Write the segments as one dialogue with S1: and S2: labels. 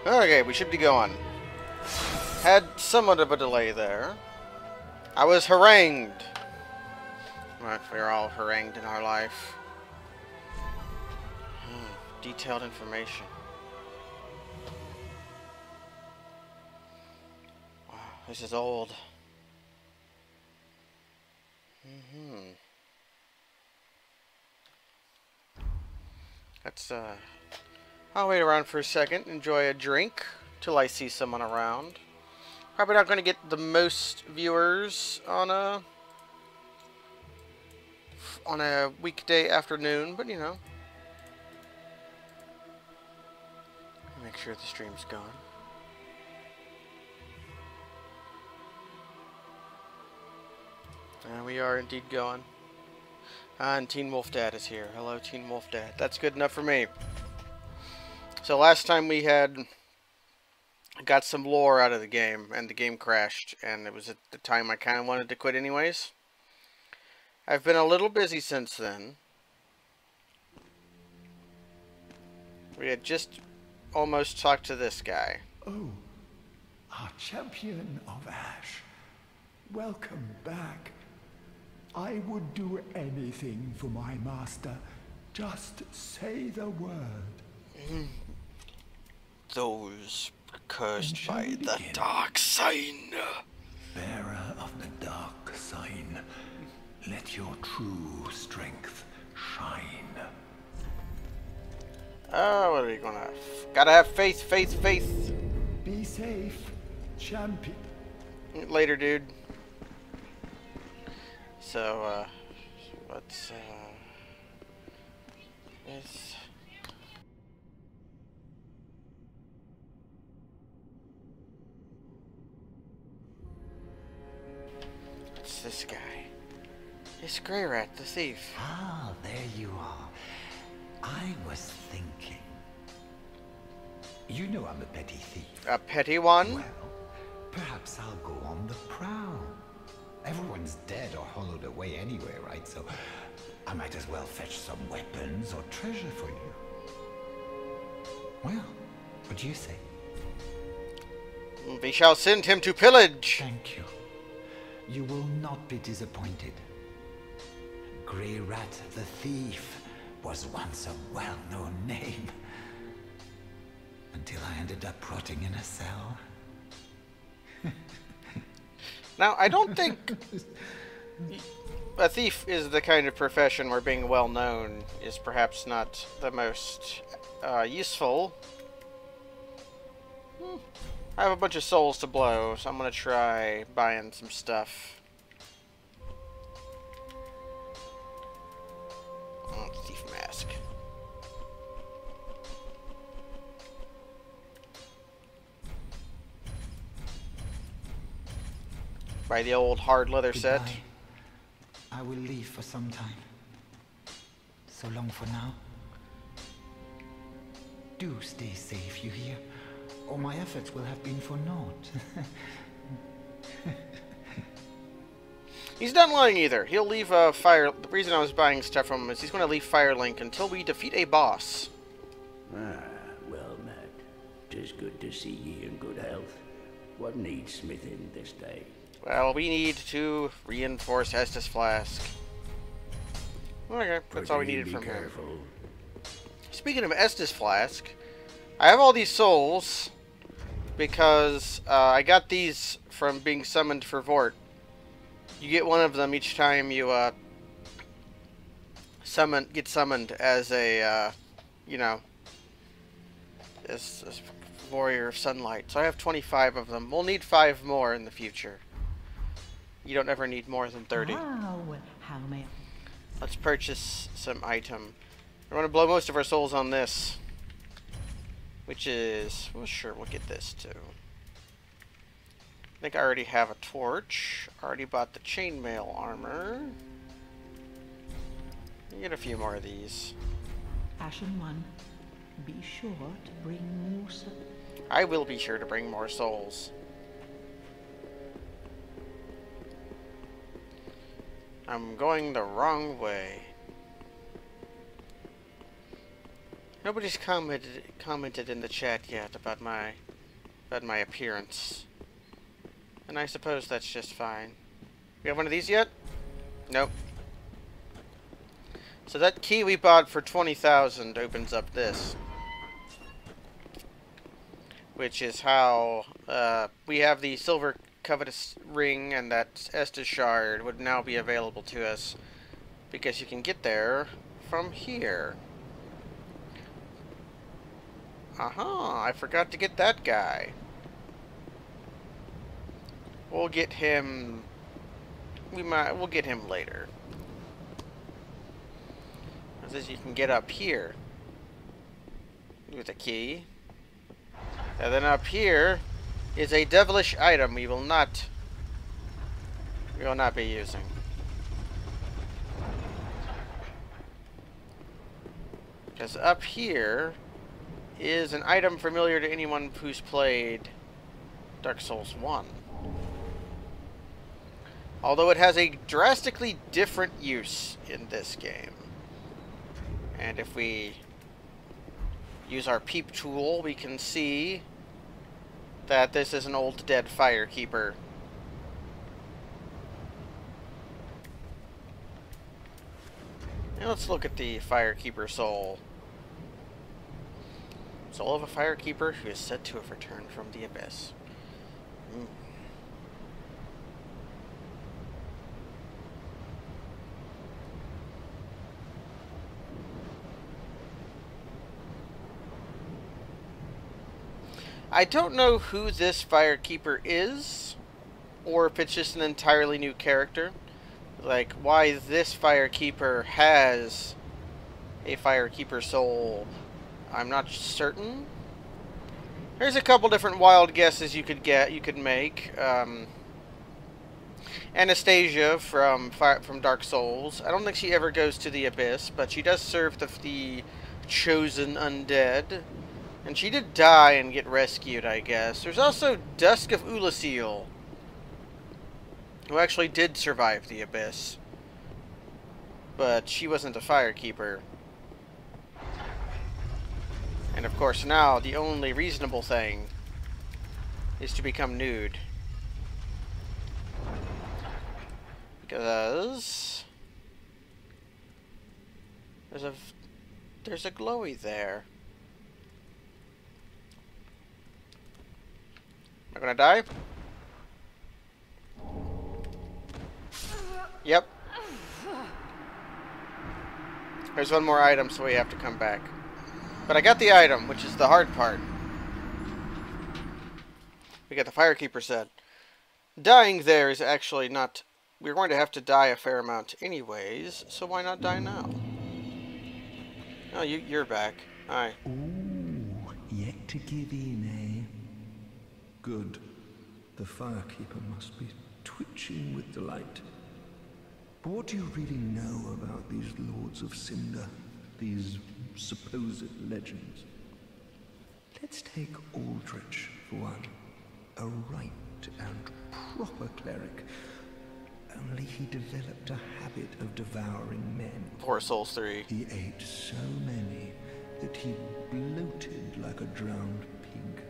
S1: Okay, we should be going. Had somewhat of a delay there. I was harangued. Right, we're all harangued in our life. Detailed information. Wow, this is old. Let's, I'll wait around for a second, enjoy a drink, till I see someone around. Probably not going to get the most viewers on a weekday afternoon, but you know. Make sure the stream's going. And we are indeed going. And Teen Wolf Dad is here. Hello, Teen Wolf Dad. That's good enough for me. So last time we got some lore out of the game, and the game crashed, and it was at the time I kind of wanted to quit anyways. I've been a little busy since then. We had just almost talked to this guy.
S2: Oh, our champion of Ash. Welcome back. I would do anything for my master. Just say the word.
S1: Those cursed by the dark sign.
S2: Bearer of the dark sign, let your true strength shine.
S1: Oh, what are we gonna... Gotta have faith, faith, faith.
S2: Be safe, champion.
S1: Later, dude. So, let's, this... What's this guy? It's Grey Rat, the thief.
S3: Ah, there you are. I was thinking. You know I'm a petty thief.
S1: A petty one?
S3: Well, perhaps I'll go on the prowl. Everyone's dead or hollowed away anyway, right? So I might as well fetch some weapons or treasure for you. Well, what do you say?
S1: We shall send him to pillage.
S3: Thank you. You will not be disappointed. Grey Rat the Thief was once a well-known name. Until I ended up rotting in a cell.
S1: Now, I don't think a thief is the kind of profession where being well known is perhaps not the most useful. I have a bunch of souls to blow, so I'm gonna try buying some stuff. Oh, thief mask. Buy the old hard leather set.
S3: Goodbye. I will leave for some time. So long for now. Do stay safe, you hear? Or my efforts will have been for naught.
S1: He's not lying either. He'll leave Fire... The reason I was buying stuff from him is he's going to leave Firelink until we defeat a boss.
S4: Ah, well, Matt. 'Tis good to see ye in good health. What needs smithing this day?
S1: Well, we need to reinforce Estus Flask. Okay, that's all we needed from him. Speaking of Estus Flask, I have all these souls because I got these from being summoned for Vort. You get one of them each time you get summoned as a you know, as warrior of sunlight. So I have 25 of them. We'll need 5 more in the future. You don't ever need more than 30.
S5: Wow, how may I...
S1: Let's purchase some item. We're going to blow most of our souls on this. Which is... Well, sure, we'll get this too. I think I already have a torch. Already bought the chainmail armor. Get a few more of these.
S5: Ashen One, be sure to bring more souls.
S1: I will be sure to bring more souls. I'm going the wrong way. Nobody's commented in the chat yet about my appearance. And I suppose that's just fine. We have one of these yet? Nope. So that key we bought for 20,000 opens up this. Which is how we have the silver covetous ring, and that Estus shard would now be available to us. Because you can get there from here. Aha, I forgot to get that guy. We'll get him... We'll get him later. It says you can get up here with a key. And then up here is a devilish item we will not be using. Because up here is an item familiar to anyone who's played Dark Souls 1. Although it has a drastically different use in this game. And if we use our peep tool, we can see that this is an old dead firekeeper. Now let's look at the firekeeper soul. Soul of a firekeeper who is said to have returned from the abyss. I don't know who this firekeeper is, or if it's just an entirely new character. Like, why this firekeeper has a firekeeper soul, I'm not certain. There's a couple different wild guesses you could make. Anastasia from Dark Souls. I don't think she ever goes to the abyss, but she does serve the chosen undead. And she did die and get rescued, I guess. There's also Dusk of Ulasil, who actually did survive the abyss. But she wasn't a firekeeper. And of course now, the only reasonable thing is to become nude. Because there's a glowy there. Am I gonna die? Yep. There's one more item, so we have to come back. But I got the item, which is the hard part. We got the firekeeper said. Dying there is actually not... We're going to have to die a fair amount anyways, so why not die now? Oh, you're back. Hi.
S2: Ooh, yet to give in, eh? Good. The firekeeper must be twitching with delight. But what do you really know about these lords of Cinder? These supposed legends? Let's take Aldrich for one. A right and proper cleric. Only he developed a habit of devouring men.
S1: Poor Souls 3.
S2: He ate so many that he bloated like a drowned pig.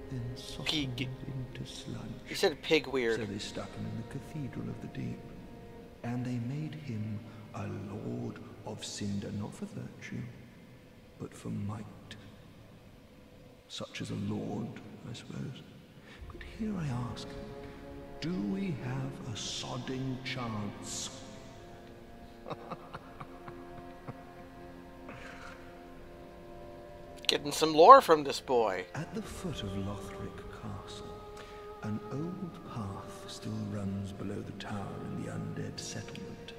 S2: Then softened into sludge.
S1: You said pig weird.
S2: So they stuck him in the Cathedral of the Deep. And they made him a Lord of Cinder, not for virtue, but for might. Such as a lord, I suppose. But here I ask, do we have a sodding chance?
S1: Getting some lore from this boy.
S2: At the foot of Lothric Castle, an old path still runs below the tower in the undead settlement.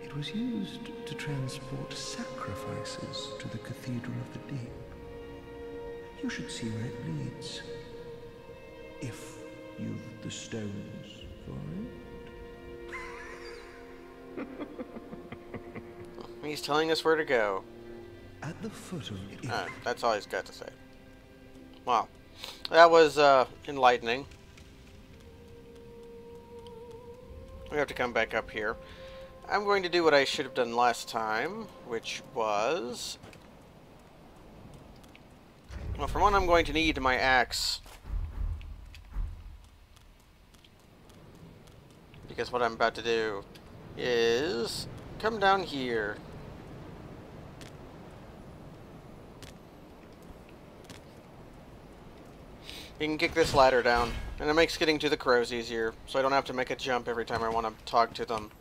S2: It was used to transport sacrifices to the Cathedral of the Deep. You should see where it leads. If you've the stones for it.
S1: He's telling us where to go.
S2: At the foot of it.
S1: That's all he's got to say. Wow. That was enlightening. We have to come back up here. I'm going to do what I should have done last time, which was Well, for one, I'm going to need my axe. Because what I'm about to do is come down here. You can kick this ladder down, and it makes getting to the crows easier, so I don't have to make a jump every time I want to talk to them.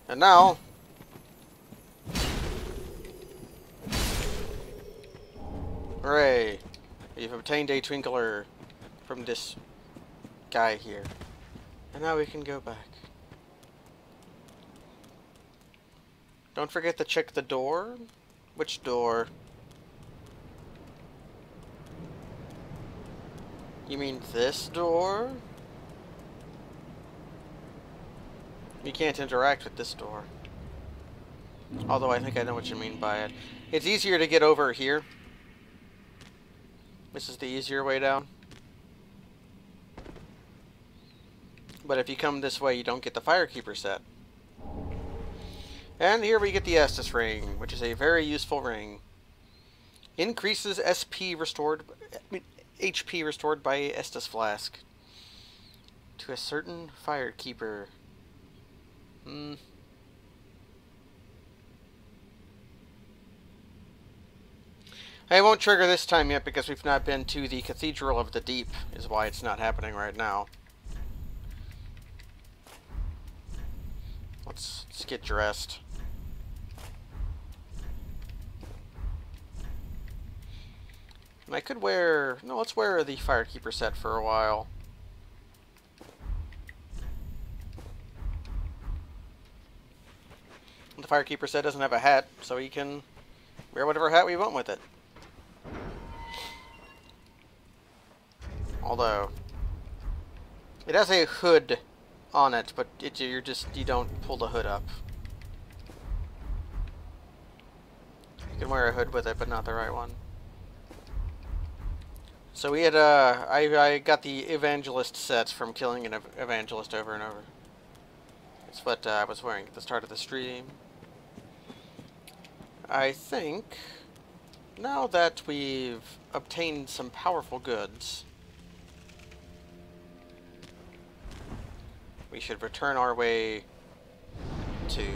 S1: And now... hooray! We've obtained a twinkler from this guy here. And now we can go back. Don't forget to check the door. Which door? You mean this door? You can't interact with this door. Although I think I know what you mean by it. It's easier to get over here. This is the easier way down. But if you come this way, you don't get the Firekeeper set. And here we get the Estus ring, which is a very useful ring. Increases HP restored, HP restored by Estus flask to a certain Firekeeper. I won't trigger this time yet because we've not been to the Cathedral of the Deep, is why it's not happening right now. Let's get dressed. And I could wear... no, let's wear the Firekeeper set for a while. The Firekeeper set doesn't have a hat, so we can wear whatever hat we want with it. Although, it has a hood on it, but you don't pull the hood up. You can wear a hood with it, but not the right one. So we had, I got the Evangelist set from killing an Evangelist over and over. That's what I was wearing at the start of the stream. I think, now that we've obtained some powerful goods, we should return our way to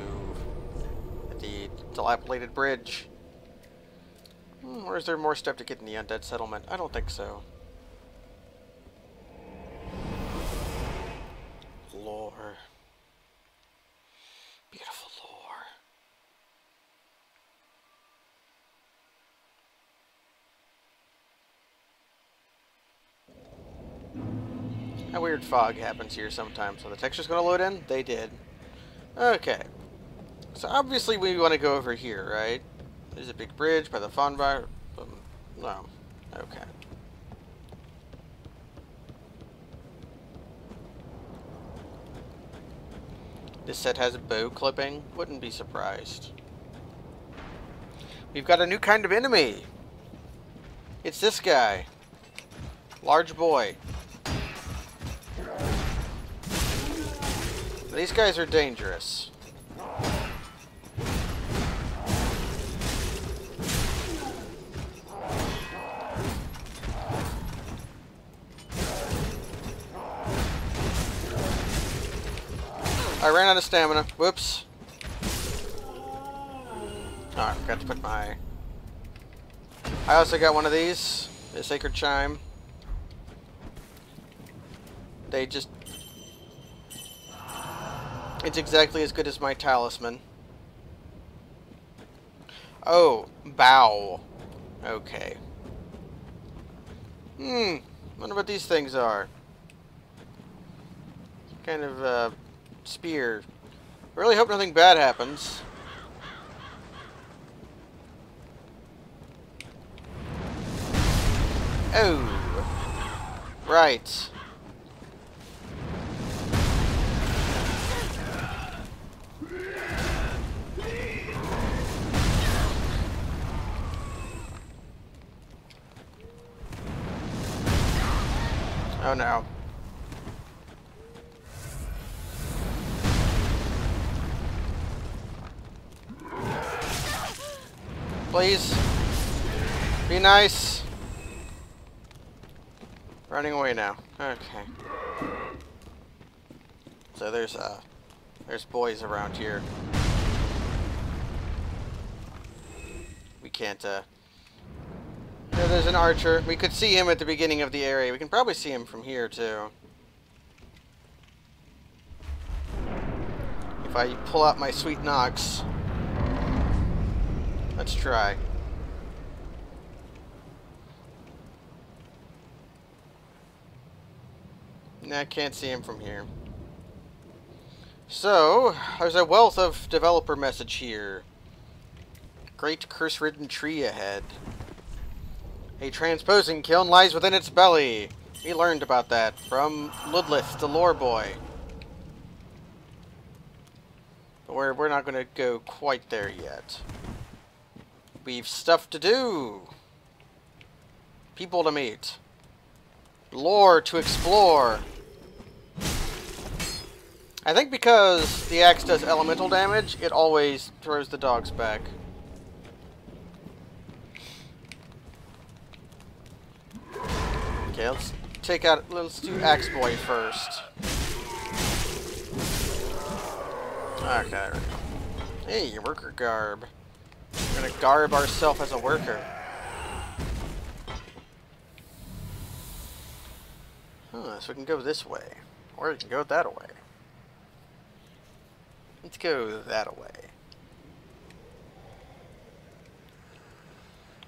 S1: the dilapidated bridge. Or is there more stuff to get in the undead settlement? I don't think so. Lore. Beautiful lore. A weird fog happens here sometimes, so the texture's gonna load in? They did. Okay. So obviously we want to go over here, right? There's a big bridge by the Fonbar. No. Okay. This set has a bow clipping. Wouldn't be surprised. We've got a new kind of enemy. It's this guy. Large boy. These guys are dangerous. I ran out of stamina. Whoops. Oh, I forgot to put my... I also got one of these. The Sacred Chime. They just... It's exactly as good as my talisman. Oh, bow. Okay. Wonder what these things are. Kind of, spear. I really hope nothing bad happens. Oh. Right. Oh no. Please. Be nice. Running away now. Okay. So there's boys around here. We can't, There, there's an archer. We could see him at the beginning of the area. We can probably see him from here, too. If I pull out my sweet Nox. Let's try. Nah, can't see him from here. So, there's a wealth of developer message here. Great curse-ridden tree ahead. A transposing kiln lies within its belly. We learned about that from Ludlith, the lore boy. But we're not going to go quite there yet. We've stuff to do. People to meet. Lore to explore. I think because the axe does elemental damage, it always throws the dogs back. Okay, let's do Axe Boy first. Okay, there we go. Hey, worker garb. We're gonna garb ourselves as a worker. Huh, so we can go this way. Or we can go that way. Let's go that way.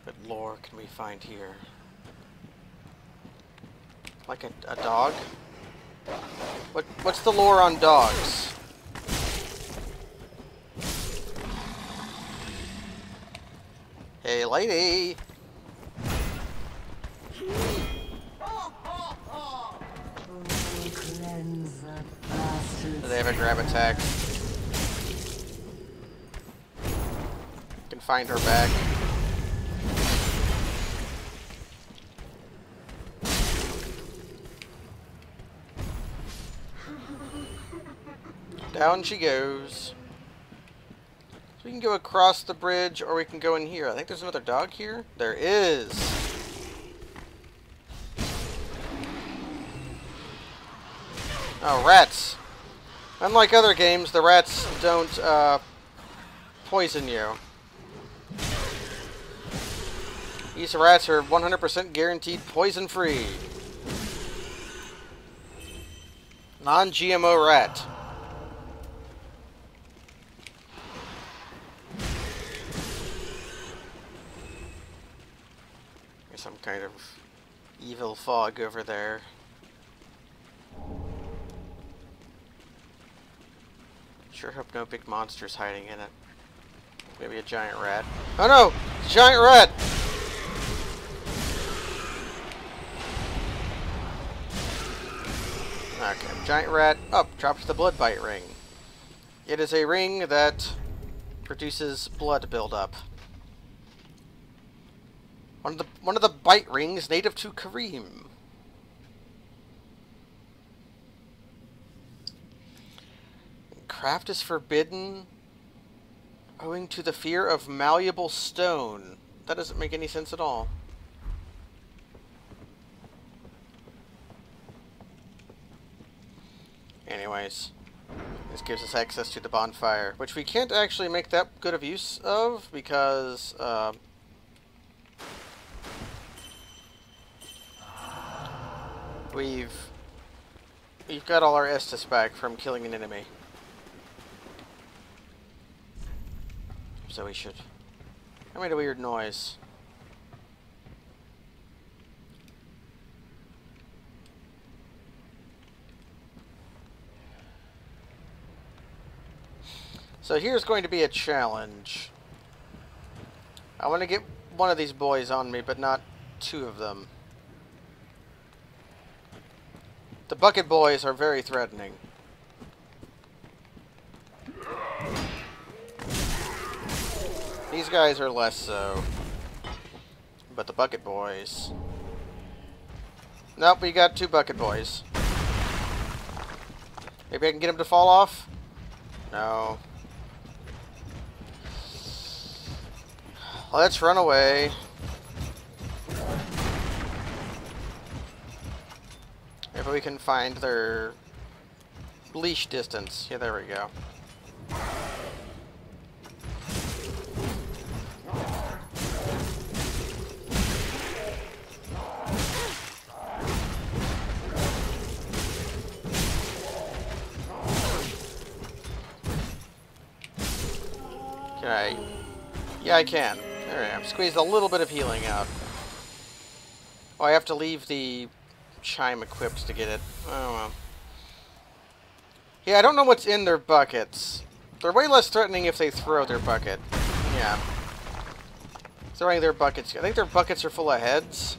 S1: What lore can we find here? Like a dog? What's the lore on dogs? Hey, lady! Do they have a grab attack? Can find her back. Down she goes. So we can go across the bridge, or we can go in here. I think there's another dog here. There is. Oh, rats. Unlike other games, the rats don't poison you. These rats are 100% guaranteed poison-free. Non-GMO rat. There's some kind of evil fog over there. Sure hope no big monster's hiding in it. Maybe a giant rat. Oh no! It's a giant rat! Okay, giant rat. Up, drops the blood bite ring. It is a ring that produces blood buildup. One of the bite rings native to Kareem. Craft is forbidden owing to the fear of malleable stone. That doesn't make any sense at all. Anyways, this gives us access to the bonfire, which we can't actually make that good of use of because we've got all our Estus back from killing an enemy. So we should. I made a weird noise. So here's going to be a challenge. I want to get one of these boys on me, but not two of them. The bucket boys are very threatening. These guys are less so. But the bucket boys... Nope, we got two bucket boys. Maybe I can get them to fall off? No. Let's run away. so we can find their leash distance. Yeah, there we go. Can I? Yeah, I can. There I am. Squeeze a little bit of healing out. Oh, I have to leave the chime equipped to get it. Oh, well. Yeah, I don't know what's in their buckets. They're way less threatening if they throw their bucket. Yeah. Throwing their buckets. I think their buckets are full of heads.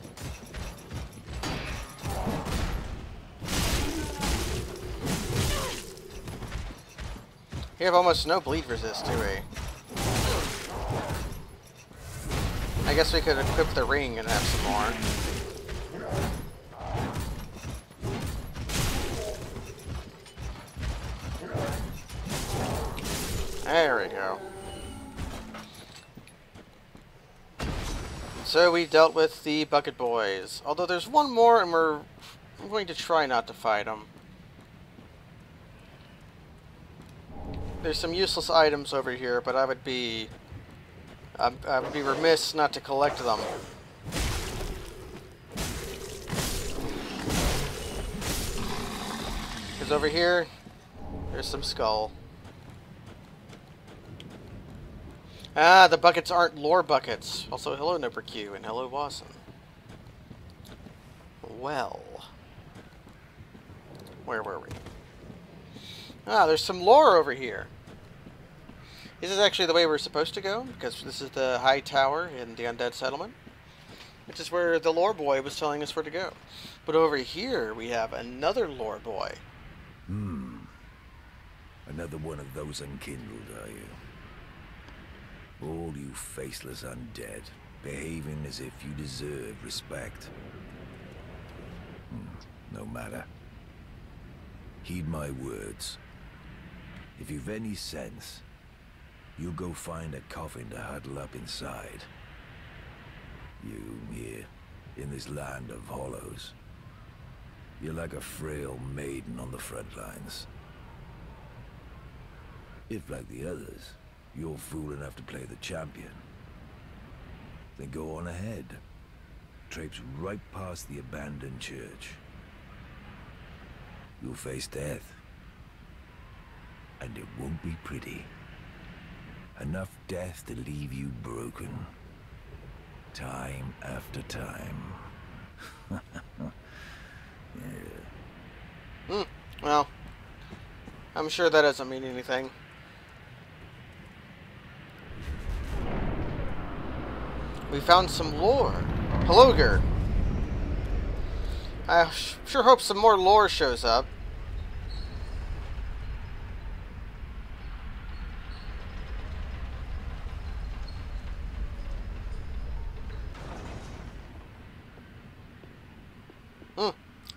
S1: We have almost no bleed resist, do we? I guess we could equip the ring and have some more. There we go. So we dealt with the bucket boys. Although there's one more and I'm going to try not to fight them. There's some useless items over here, but I would be remiss not to collect them. Because over here, there's some skull. Ah, the buckets aren't lore buckets. Also, hello Nipper Q and hello Wasson. Well, where were we? Ah, there's some lore over here. This is actually the way we're supposed to go, because this is the high tower in the undead settlement, which is where the lore boy was telling us where to go. But over here, we have another lore boy.
S6: Another one of those unkindled, are you? All you faceless undead, behaving as if you deserve respect. No matter. Heed my words. If you've any sense, you'll go find a coffin to huddle up inside. You, here, in this land of hollows. You're like a frail maiden on the front lines. If, like the others, you're fool enough to play the champion, then go on ahead. Traipse right past the abandoned church. You'll face death. And it won't be pretty. Enough death to leave you broken. Time after time. Yeah.
S1: Well, I'm sure that doesn't mean anything. We found some lore. Hello, Gert. I sure hope some more lore shows up.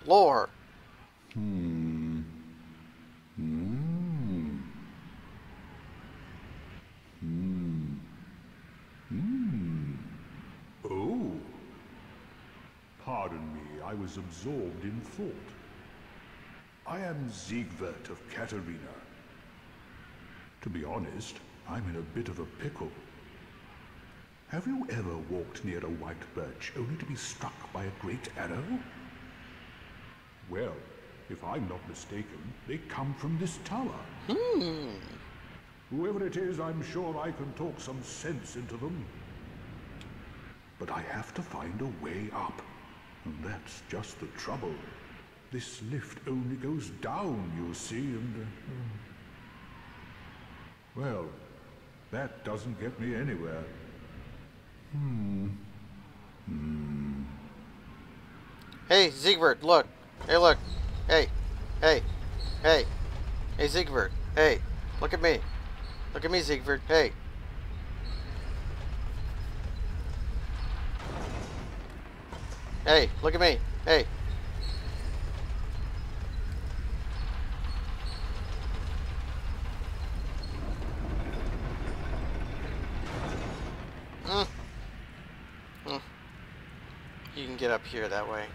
S1: Lore.
S7: Oh. Pardon me, I was absorbed in thought. I am Zigbert of Katarina. To be honest, I'm in a bit of a pickle. Have you ever walked near a white birch only to be struck by a great arrow? Well, if I'm not mistaken, they come from this tower. Whoever it is, I'm sure I can talk some sense into them. But I have to find a way up. And that's just the trouble. This lift only goes down, you see, and... well, that doesn't get me anywhere.
S1: Hey, Ziegbert, look. Hey, look. Hey. Hey. Hey. Hey, Ziegbert. Hey. Look at me. Look at me, Ziegbert. Hey. Hey, look at me. Hey. You can get up here that way.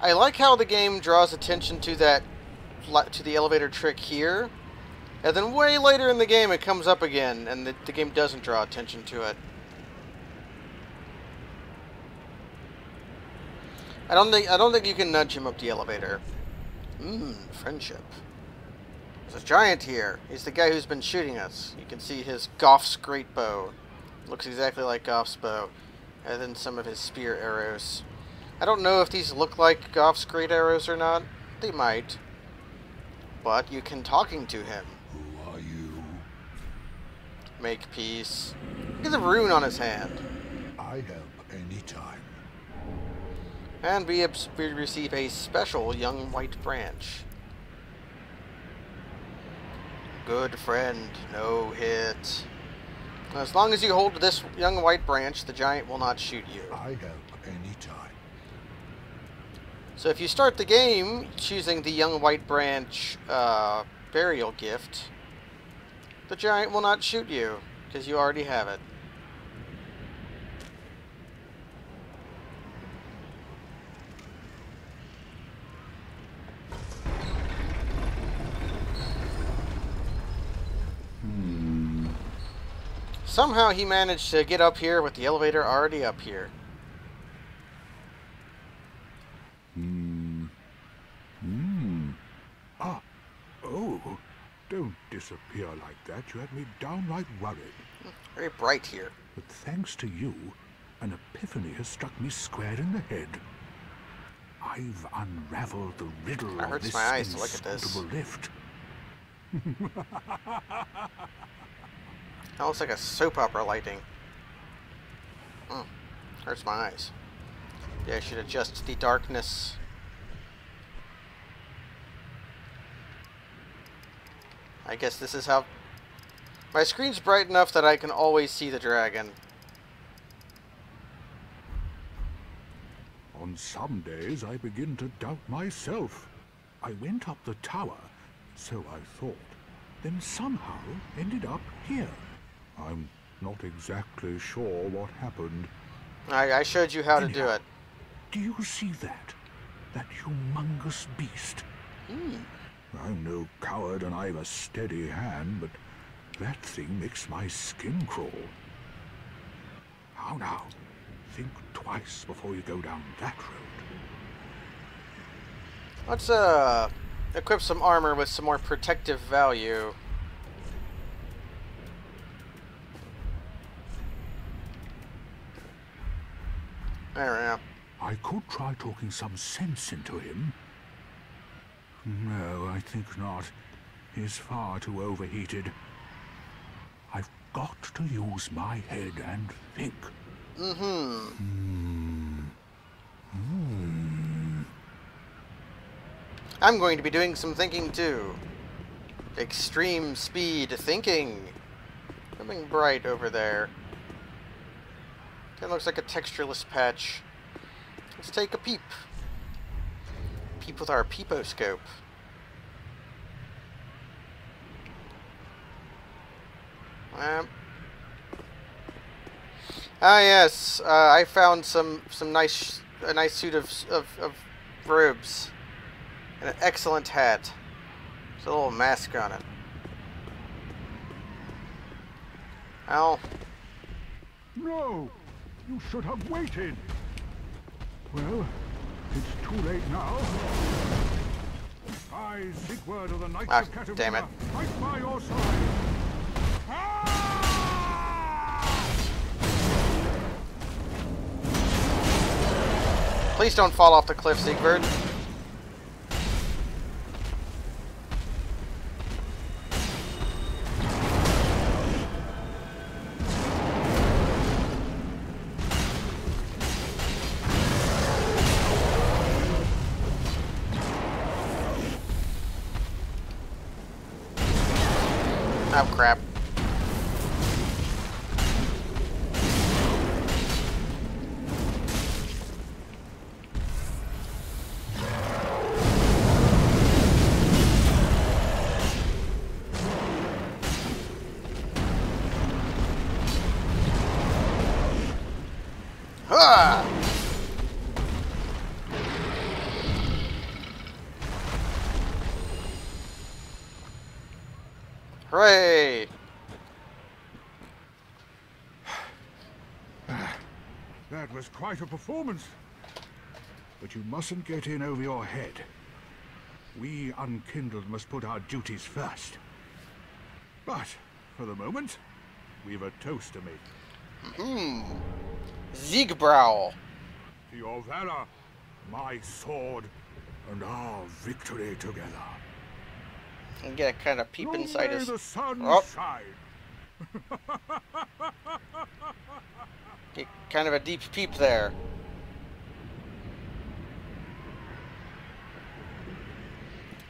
S1: I like how the game draws attention to the elevator trick here, and then way later in the game it comes up again, and the game doesn't draw attention to it. I don't think you can nudge him up the elevator. Friendship. There's a giant here. He's the guy who's been shooting us. You can see his Goff's great bow. Looks exactly like Goff's bow. And then some of his spear arrows. I don't know if these look like Goff's great arrows or not. They might. But you can talking to him.
S7: Who are you?
S1: Make peace. Look at the rune on his hand.
S7: I help any time.
S1: And we receive a special young white branch. Good friend, no hit. As long as you hold this young white branch, the giant will not shoot you.
S7: I help any time.
S1: So if you start the game choosing the young white branch burial gift, the giant will not shoot you, because you already have it. Somehow he managed to get up here with the elevator already up here.
S7: Ah, oh, don't disappear like that. You had me downright worried.
S1: Very bright here.
S7: But thanks to you, an epiphany has struck me square in the head. I've unraveled the riddle
S1: It
S7: of
S1: hurts
S7: this
S1: my eyes to look at this.
S7: inscrutable rift.
S1: That looks like a soap opera lighting. Hurts my eyes. Yeah, I should adjust the darkness. I guess this is how... My screen's bright enough that I can always see the dragon.
S7: On some days I begin to doubt myself. I went up the tower, so I thought, then somehow ended up here. I'm not exactly sure what happened.
S1: I showed you how to do it.
S7: Do you see that? That humongous beast? I'm no coward and I've a steady hand, but that thing makes my skin crawl. How now? Think twice before you go down that road.
S1: Let's equip some armor with some more protective value. There we go.
S7: I could try talking some sense into him. No, I think not. He's far too overheated. I've got to use my head and think.
S1: I'm going to be doing some thinking too. Extreme speed thinking. Something bright over there. That looks like a textureless patch. Let's take a peep. Peep with our peeposcope. Yes, I found a nice suit of robes and an excellent hat. There's a little mask on it. Ow.
S7: No! You should have waited! Well, it's too late now. I, Zigward of the Knights of Caterina,
S1: damn it.
S7: fight by your side.
S1: Please don't fall off the cliff, Zigward. Oh, crap. Hooray!
S7: That was quite a performance. But you mustn't get in over your head. We unkindled must put our duties first. But, for the moment, we've a toast to make.
S1: Ziegbrow.
S7: To your valor, my sword, and our victory together.
S1: And get a kind of peep
S7: Long
S1: inside
S7: may
S1: his...
S7: the sun
S1: Oh.
S7: shine.
S1: Get kind of a deep peep there.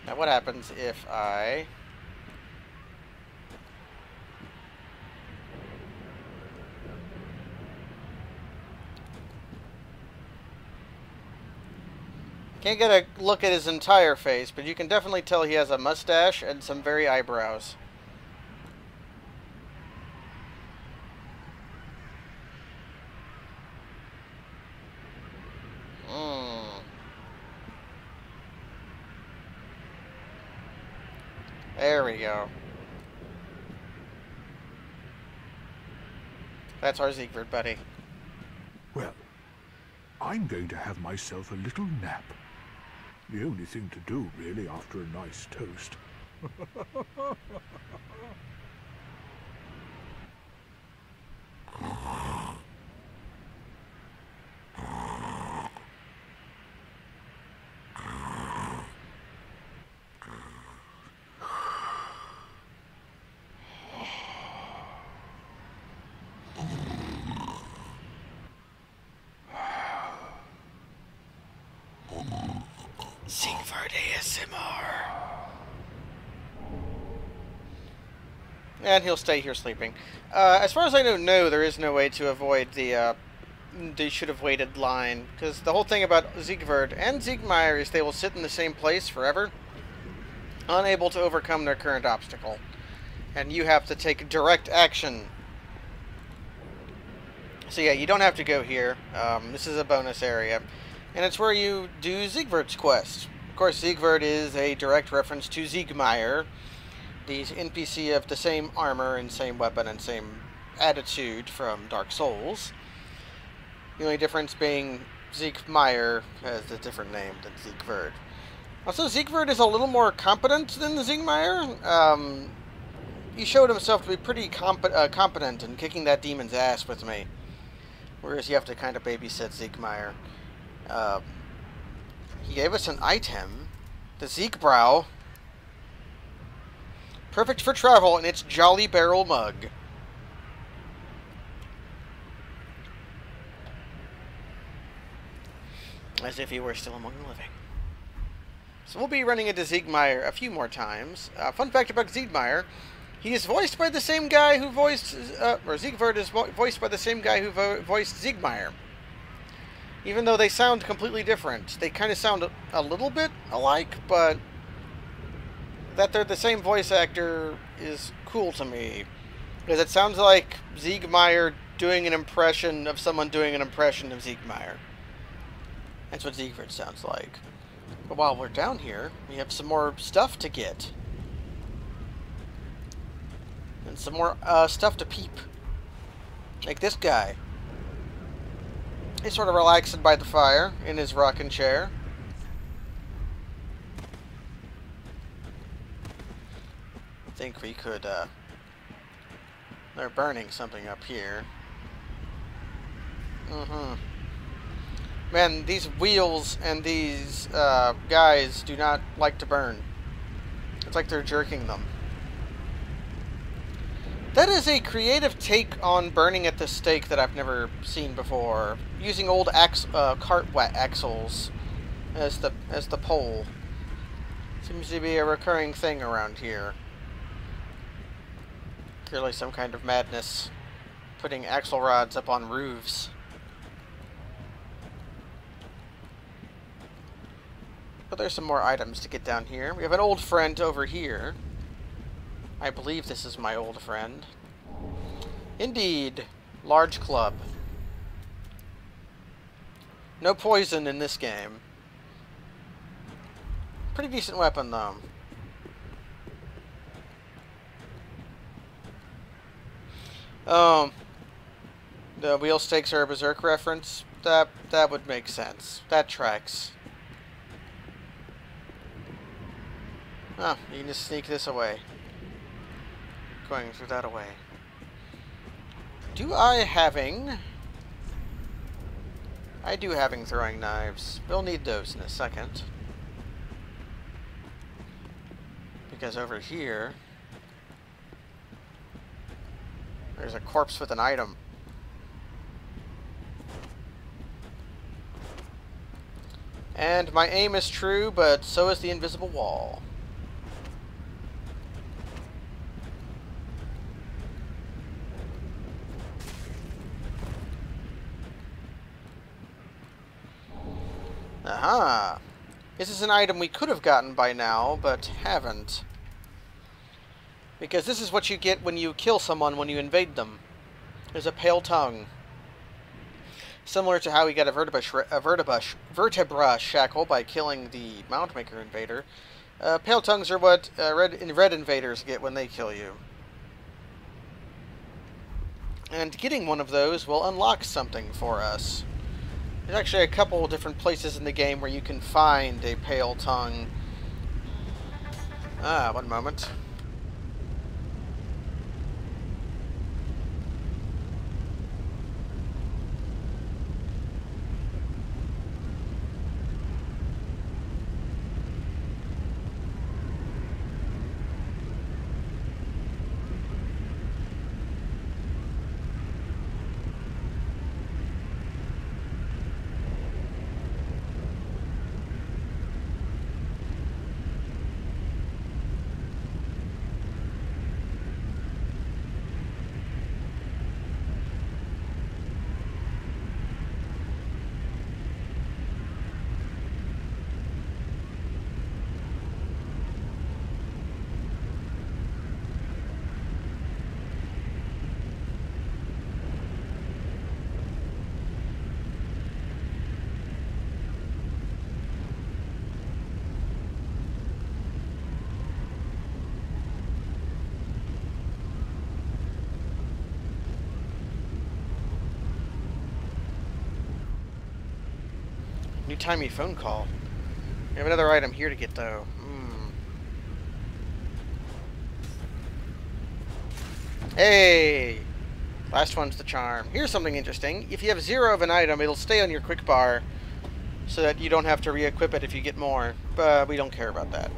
S1: Now what happens if I... Can't get a look at his entire face, but you can definitely tell he has a mustache and some very eyebrows. There we go. That's our Siegfried buddy.
S7: Well, I'm going to have myself a little nap. The only thing to do, really, after a nice toast.
S1: Siegfried ASMR. And he'll stay here sleeping. As far as I know, no, there is no way to avoid the they should have waited line. Because the whole thing about Siegfried and Zig Meyer is they will sit in the same place forever, unable to overcome their current obstacle. And you have to take direct action. So yeah, you don't have to go here. This is a bonus area. And it's where you do Siegfried's quest. Of course, Siegfried is a direct reference to Zig Meyer, the NPC of the same armor and same weapon and same attitude from Dark Souls. The only difference being Zig Meyer has a different name than Siegfried. Also, Siegfried is a little more competent than Zig Meyer. He showed himself to be pretty competent in kicking that demon's ass with me. Whereas you have to kind of babysit Zig Meyer. He gave us an item, the Ziegbrow. Perfect for travel in its Jolly Barrel mug. As if he were still among the living. So we'll be running into Zig Meyer a few more times. Fun fact about Zig Meyer, he is voiced by the same guy who voiced, or Siegfried is voiced by the same guy who voiced Zig Meyer. Even though they sound completely different. They kind of sound a little bit alike, but that they're the same voice actor is cool to me. Because it sounds like Zig Meyer doing an impression of someone doing an impression of Zig Meyer. That's what Siegfried sounds like. But while we're down here, we have some more stuff to get. And some more stuff to peep. Like this guy. He's sort of relaxing by the fire in his rocking chair. I think we could, they're burning something up here. Man, these wheels and these, guys do not like to burn. It's like they're jerking them. That is a creative take on burning at the stake that I've never seen before. Using old cart axles as the pole. Seems to be a recurring thing around here. Clearly some kind of madness. Putting axle rods up on roofs. But there's some more items to get down here. We have an old friend over here. I believe this is my old friend. Indeed. Large club. No poison in this game. Pretty decent weapon, though. The wheel stakes are a Berserk reference. That would make sense. That tracks. Oh, you can just sneak this away. Going through that away. I do having throwing knives. We'll need those in a second. Because over here, there's a corpse with an item. And my aim is true, but so is the invisible wall. Aha! This is an item we could have gotten by now, but haven't. Because this is what you get when you kill someone when you invade them. There's a pale tongue. Similar to how we got a vertebra shackle by killing the Moundmaker invader. Pale tongues are what red invaders get when they kill you. And getting one of those will unlock something for us. There's actually a couple different places in the game where you can find a pale tongue. One moment. New timey phone call. We have another item here to get, though. Hey! Last one's the charm. Here's something interesting. If you have 0 of an item, it'll stay on your quick bar so that you don't have to re-equip it if you get more. But we don't care about that.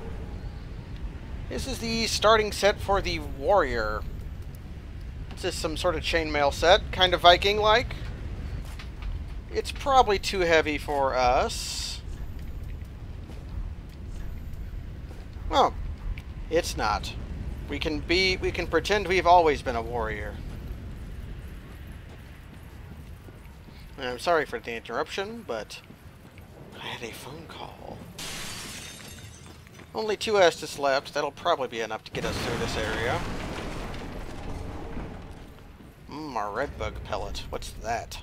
S1: This is the starting set for the Warrior. This is some sort of chainmail set, kind of Viking-like. It's probably too heavy for us. Well, it's not. We can pretend we've always been a warrior. And I'm sorry for the interruption, but I had a phone call. Only 2 Estus left. That'll probably be enough to get us through this area. A red bug pellet. What's that?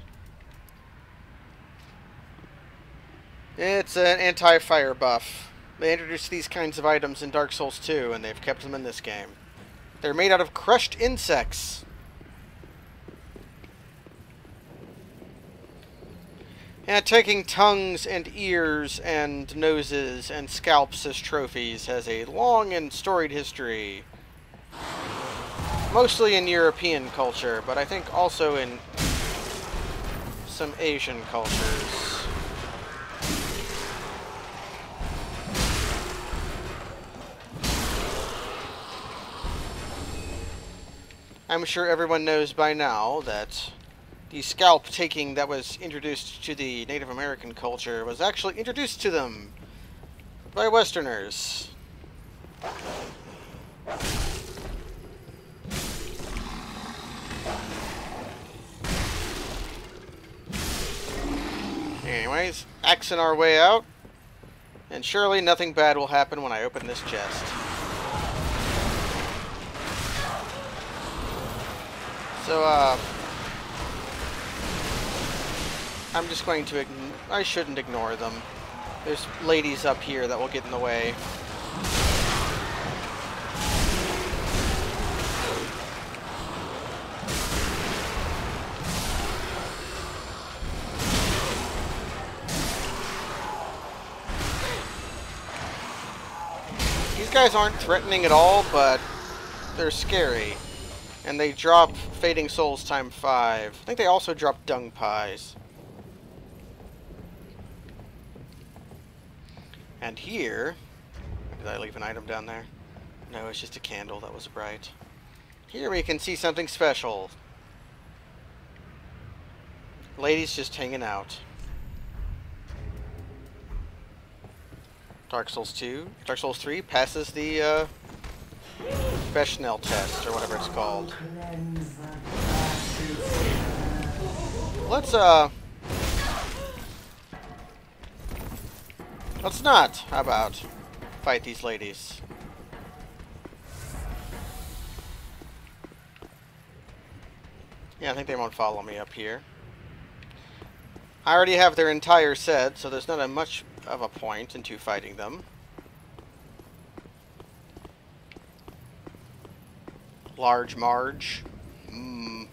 S1: It's an anti-fire buff. They introduced these kinds of items in Dark Souls 2, and they've kept them in this game. They're made out of crushed insects. And taking tongues and ears and noses and scalps as trophies has a long and storied history. Mostly in European culture, but I think also in some Asian cultures. I'm sure everyone knows by now that the scalp taking that was introduced to the Native American culture was actually introduced to them by Westerners. Anyways, axing our way out, and surely nothing bad will happen when I open this chest. So, I'm just going to I shouldn't ignore them. There's ladies up here that will get in the way. guys aren't threatening at all, but they're scary. And they drop Fading Souls ×5. I think they also drop Dung Pies. And here... Did I leave an item down there? No, it's just a candle that was bright. Here we can see something special. Ladies just hanging out. Dark Souls 2. Dark Souls 3 passes the Bechdel test, or whatever it's called. Let's not, how about, fight these ladies. Yeah, I think they won't follow me up here. I already have their entire set, so there's not much of a point into fighting them. Large Marge. And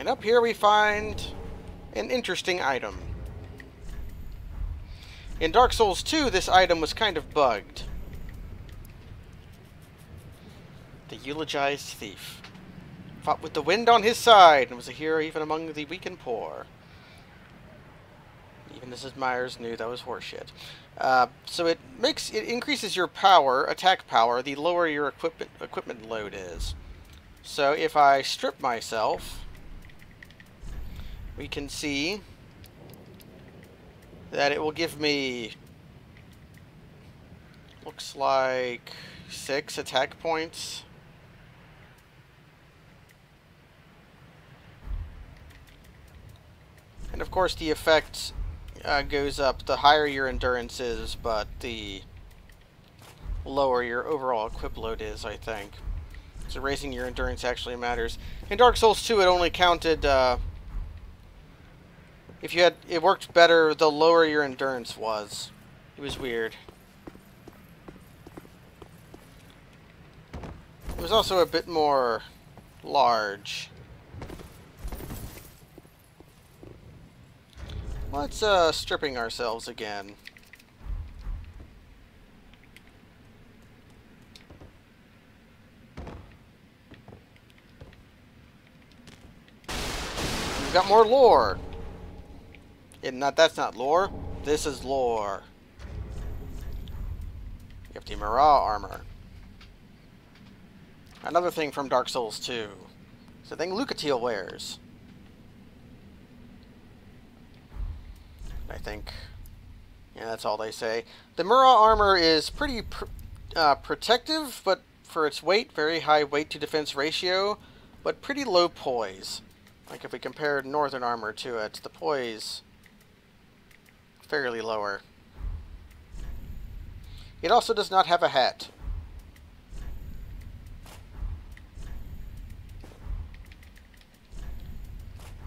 S1: up here we find an interesting item. In Dark Souls 2, this item was kind of bugged. The Eulogized Thief. Fought with the wind on his side, and was a hero even among the weak and poor. Even Zig Meyer knew that was horseshit. So it increases your power, attack power, the lower your equipment load is. So if I strip myself, we can see that it will give me, looks like 6 attack points. And of course the effect goes up the higher your endurance is, but the lower your overall equip load is, I think. So raising your endurance actually matters. In Dark Souls 2 it only counted, if you had, it worked better the lower your endurance was. It was weird. It was also a bit more large. Let's, stripping ourselves again. We've got more lore. That's not lore. This is lore. You have the Mirah armor. Another thing from Dark Souls 2. It's the thing Lucatiel wears. I think. Yeah, that's all they say. The Mirah armor is pretty protective, but for its weight, very high weight to defense ratio, but pretty low poise. Like if we compare Northern armor to it, the poise fairly lower. It also does not have a hat.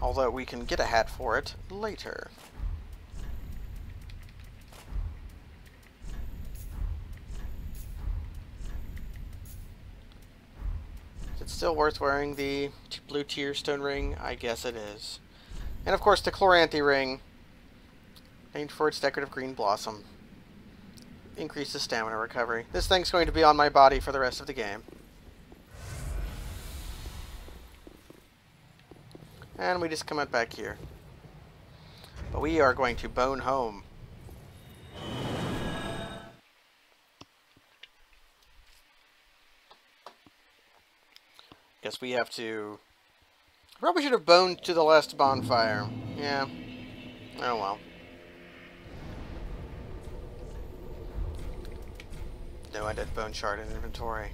S1: Although we can get a hat for it later. Is it still worth wearing the blue tear stone ring? I guess it is. And of course the Chloranthy ring, named for its decorative green blossom. Increases stamina recovery. This thing's going to be on my body for the rest of the game. And we just come out back here. But we are going to bone home. Guess we have to... Probably should have boned to the last bonfire. Yeah. Oh well. No undead bone shard in inventory.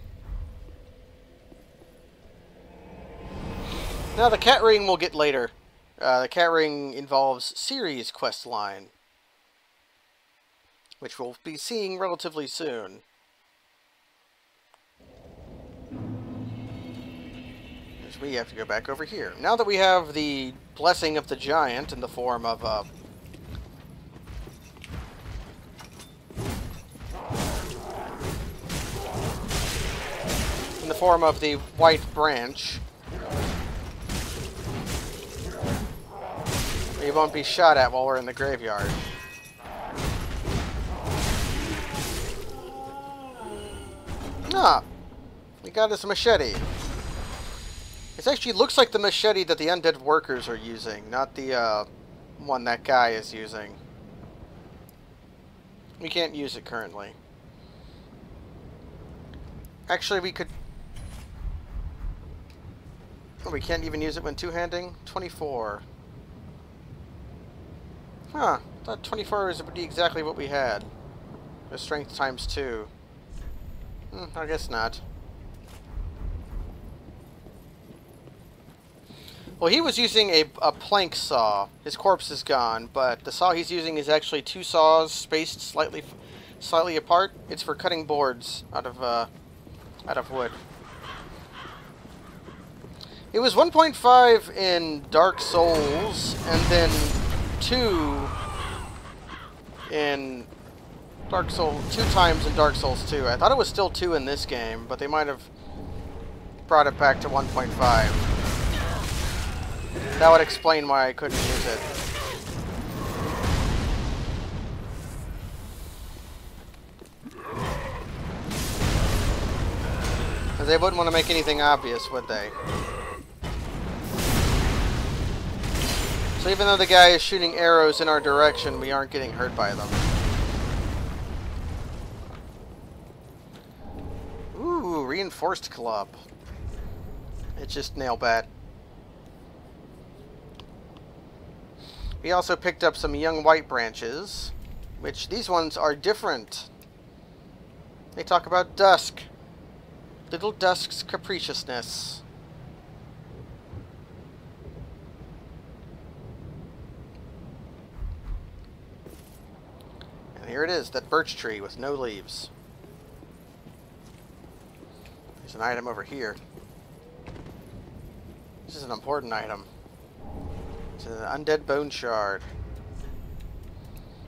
S1: Now the cat ring we'll get later. The cat ring involves Ciri's quest line, which we'll be seeing relatively soon. Because we have to go back over here. Now that we have the blessing of the giant in the form of the white branch, we won't be shot at while we're in the graveyard. Ah, we got us a machete. It actually looks like the machete that the undead workers are using, not the one that guy is using. We can't use it currently. Actually, we could... Oh, we can't even use it when two-handing? 24. Huh. I thought 24 would be exactly what we had. The strength times 2. I guess not. Well, he was using a plank saw. His corpse is gone, but the saw he's using is actually 2 saws spaced slightly apart. It's for cutting boards out of wood. It was 1.5 in Dark Souls, and then 2 in Dark Souls, 2 times in Dark Souls 2. I thought it was still 2 in this game, but they might have brought it back to 1.5. That would explain why I couldn't use it. Because they wouldn't want to make anything obvious, would they? So even though the guy is shooting arrows in our direction, we aren't getting hurt by them. Ooh, reinforced club. It's just nail bat. We also picked up some young white branches, which these ones are different. They talk about dusk. Little dusk's capriciousness. And here it is, that birch tree with no leaves. There's an item over here. This is an important item. It's an undead bone shard.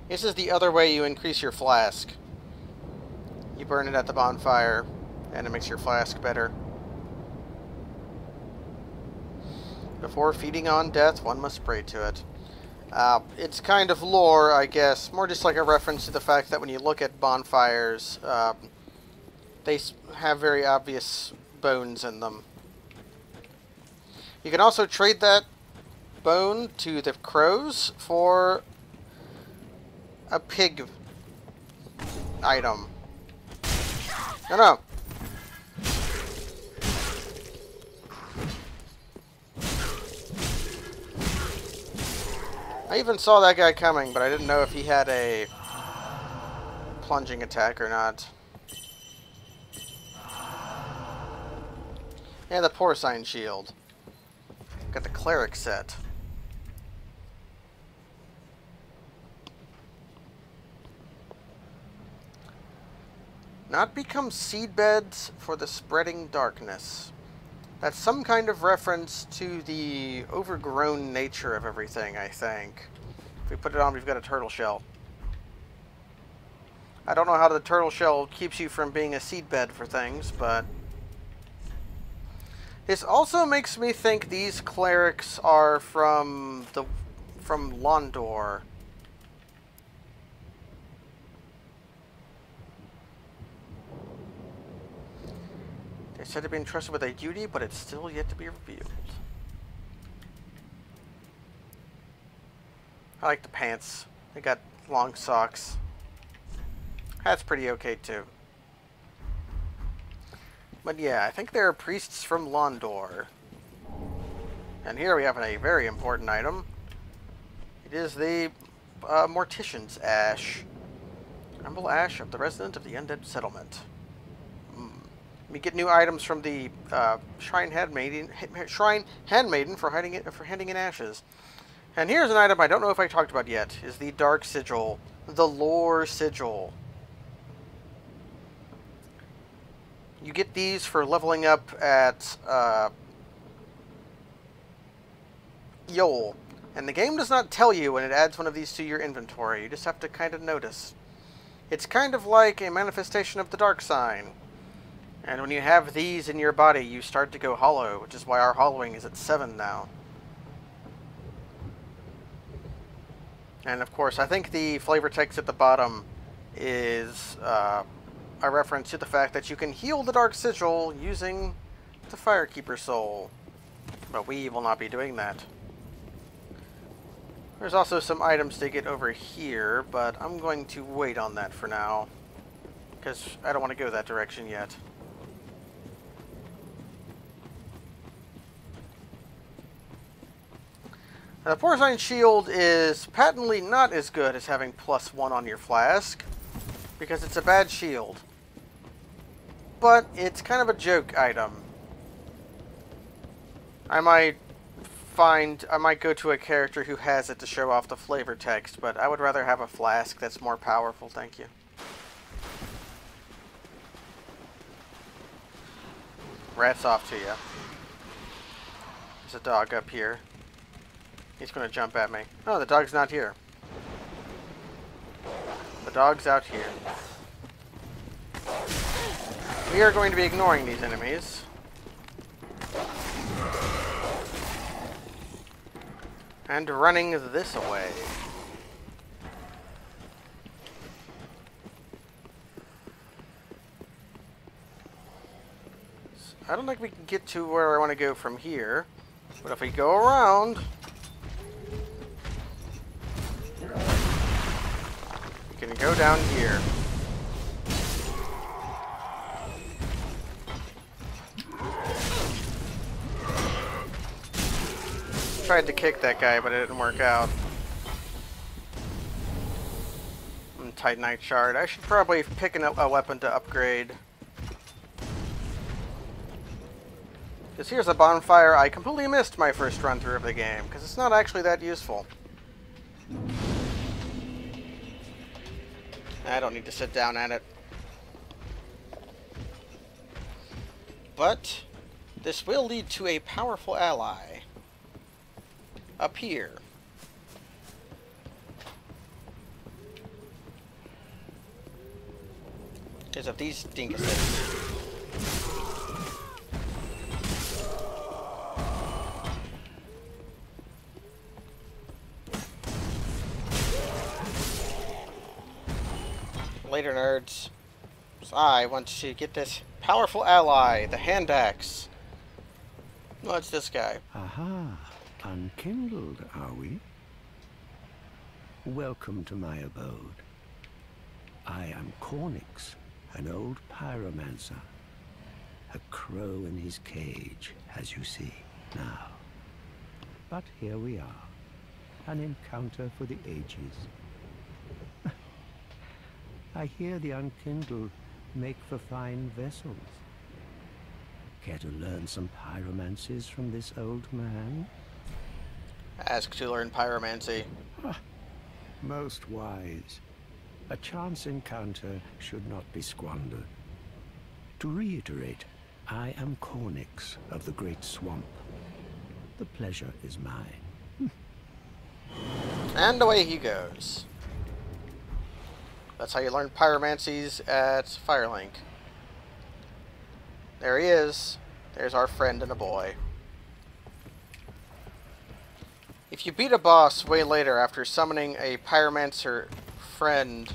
S1: This is the other way you increase your flask. You burn it at the bonfire, and it makes your flask better. Before feeding on death, one must pray to it. It's kind of lore, I guess. More just like a reference to the fact that when you look at bonfires, they have very obvious bones in them. You can also trade that bone to the crows for a pig item. No. I even saw that guy coming, but I didn't know if he had a plunging attack or not. Yeah, the porcine shield. Got the cleric set. Not become seedbeds for the spreading darkness. That's some kind of reference to the overgrown nature of everything, I think. If we put it on, we've got a turtle shell. I don't know how the turtle shell keeps you from being a seedbed for things, but... This also makes me think these clerics are from Londor. They said to be entrusted with a duty, but it's still yet to be revealed. I like the pants. They got long socks. That's pretty okay too. But yeah, I think they're priests from Londor. And here we have a very important item. It is the Mortician's Ash. Humble ash of the resident of the undead settlement. We get new items from the Shrine Handmaiden for handing in ashes. And here's an item I don't know if I talked about yet, is the Dark Sigil, the Lore Sigil. You get these for leveling up at Yol. And the game does not tell you when it adds one of these to your inventory. You just have to kind of notice. It's kind of like a manifestation of the Dark Sign. And when you have these in your body, you start to go hollow, which is why our hollowing is at 7 now. And of course, I think the flavor text at the bottom is a reference to the fact that you can heal the Dark Sigil using the Firekeeper Soul. But we will not be doing that. There's also some items to get over here, but I'm going to wait on that for now, because I don't want to go that direction yet. Now, the Porcine Shield is patently not as good as having +1 on your flask, because it's a bad shield. But it's kind of a joke item. I might go to a character who has it to show off the flavor text, but I would rather have a flask that's more powerful, thank you. Rats off to you. There's a dog up here. He's going to jump at me. Oh, the dog's not here. The dog's out here. We are going to be ignoring these enemies. And running this away. I don't think we can get to where I want to go from here. But if we go around, we can go down here. Tried to kick that guy, but it didn't work out. Titanite shard. I should probably pick a weapon to upgrade. Because here's a bonfire I completely missed my first run through of the game, because it's not actually that useful. I don't need to sit down at it. But this will lead to a powerful ally. Up here. Because of these dinguses. Later, nerds. So I want to get this powerful ally, the hand axe. What's this guy?
S4: Aha. Unkindled, are we? Welcome to my abode. I am Cornix, an old pyromancer. A crow in his cage, as you see now. But here we are, an encounter for the ages. I hear the unkindled make for fine vessels. Care to learn some pyromancies from this old man?
S1: Ask to learn pyromancy.
S4: Most wise. A chance encounter should not be squandered. To reiterate, I am Cornix of the Great Swamp. The pleasure is mine.
S1: And away he goes. That's how you learn pyromancies at Firelink. There he is. There's our friend and a boy. If you beat a boss way later after summoning a pyromancer friend,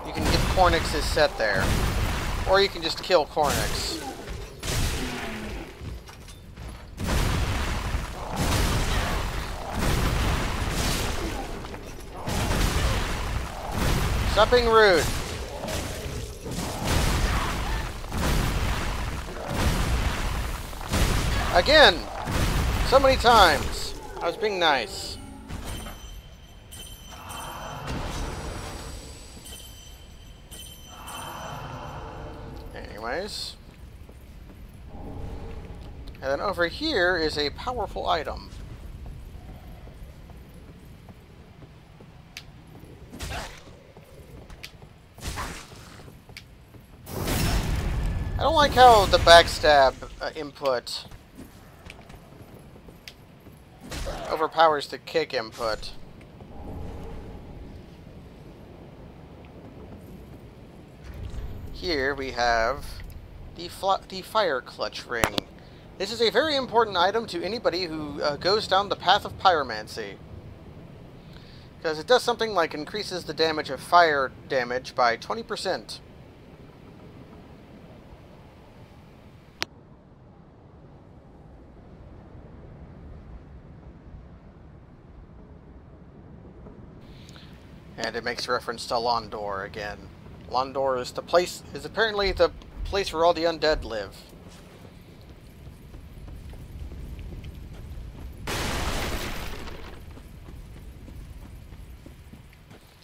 S1: you can get Cornix's set there. Or you can just kill Cornix. Stop being rude. Again! So many times. I was being nice. Anyways. And then over here is a powerful item. I don't like how the backstab input overpowers the kick input. Here we have the fire clutch ring. This is a very important item to anybody who goes down the path of pyromancy. Because it does something like increases the damage of fire damage by 20%. And it makes reference to Londor again. Londor is the place, is apparently the place where all the undead live.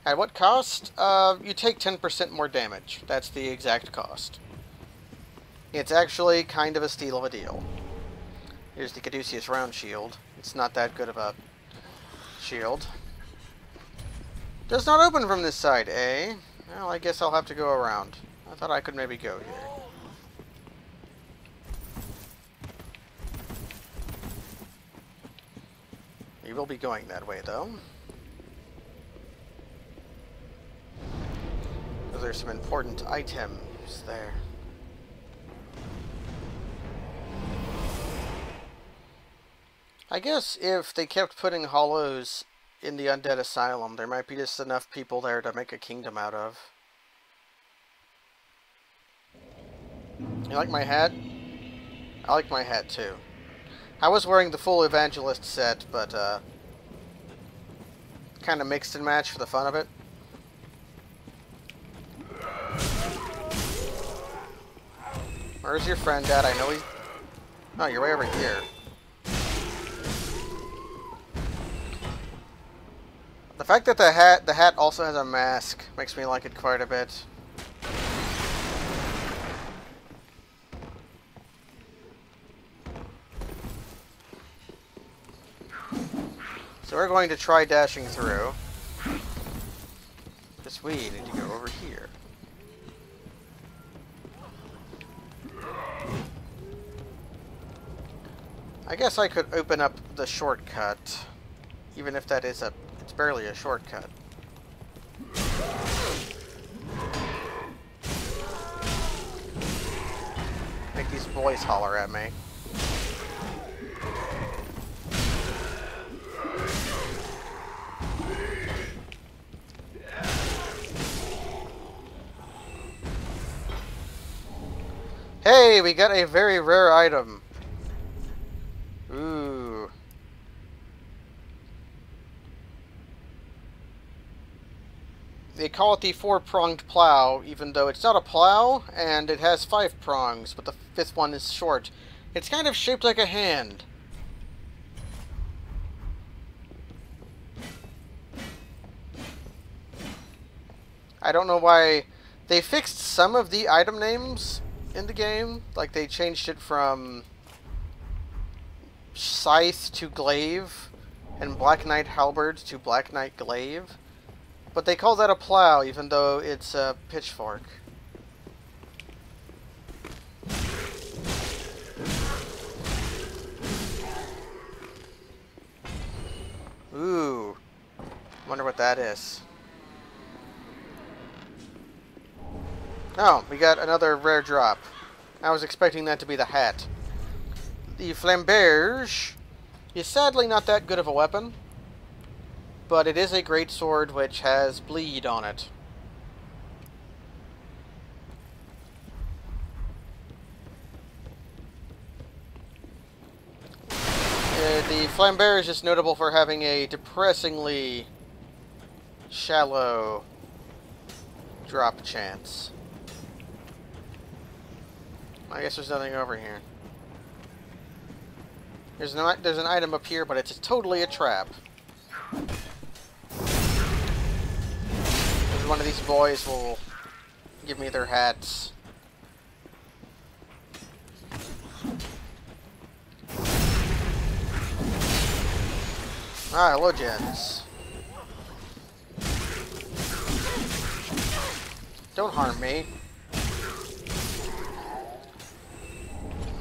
S1: At what cost? You take 10% more damage. That's the exact cost. It's actually kind of a steal of a deal. Here's the Caduceus round shield. It's not that good of a shield. Does not open from this side, eh? Well, I guess I'll have to go around. I thought I could maybe go here. We will be going that way, though. Because there's some important items there. I guess if they kept putting hollows in the Undead Asylum, there might be just enough people there to make a kingdom out of. You like my hat? I like my hat too. I was wearing the full Evangelist set, but kind of mixed and matched for the fun of it. Where's your friend at? I know he's... Oh, you're way over here. The fact that the hat also has a mask makes me like it quite a bit. So we're going to try dashing through. Just we need to go over here. I guess I could open up the shortcut, even if that is it's barely a shortcut. Make these boys holler at me. Hey, we got a very rare item. Ooh. They call it the four-pronged plow, even though it's not a plow, and it has 5 prongs, but the 5th one is short. It's kind of shaped like a hand. I don't know why. They fixed some of the item names in the game. Like, they changed it from Scythe to Glaive, and Black Knight Halberd to Black Knight Glaive. But they call that a plow, even though it's a pitchfork. Ooh. Wonder what that is. Oh, we got another rare drop. I was expecting that to be the hat. The Flamberge is sadly not that good of a weapon, but it is a great sword which has bleed on it. The Flamberge is notable for having a depressingly shallow drop chance. I guess there's nothing over here. There's an item up here, but it's totally a trap. Maybe one of these boys will give me their hats. Ah, hello, gents. Don't harm me.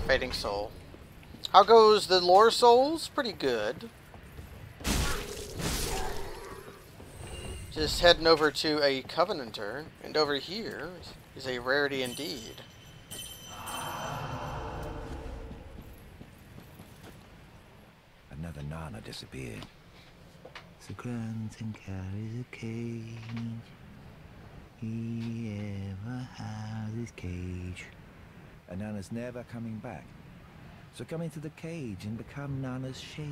S1: Fading soul. How goes the lore souls? Pretty good. Just heading over to a Covenanter, and over here is a rarity indeed.
S6: Another Nana disappeared.
S4: The Grunton carries a cage. He ever has his cage.
S6: And Nana's never coming back. So come into the cage and become Nana's shade.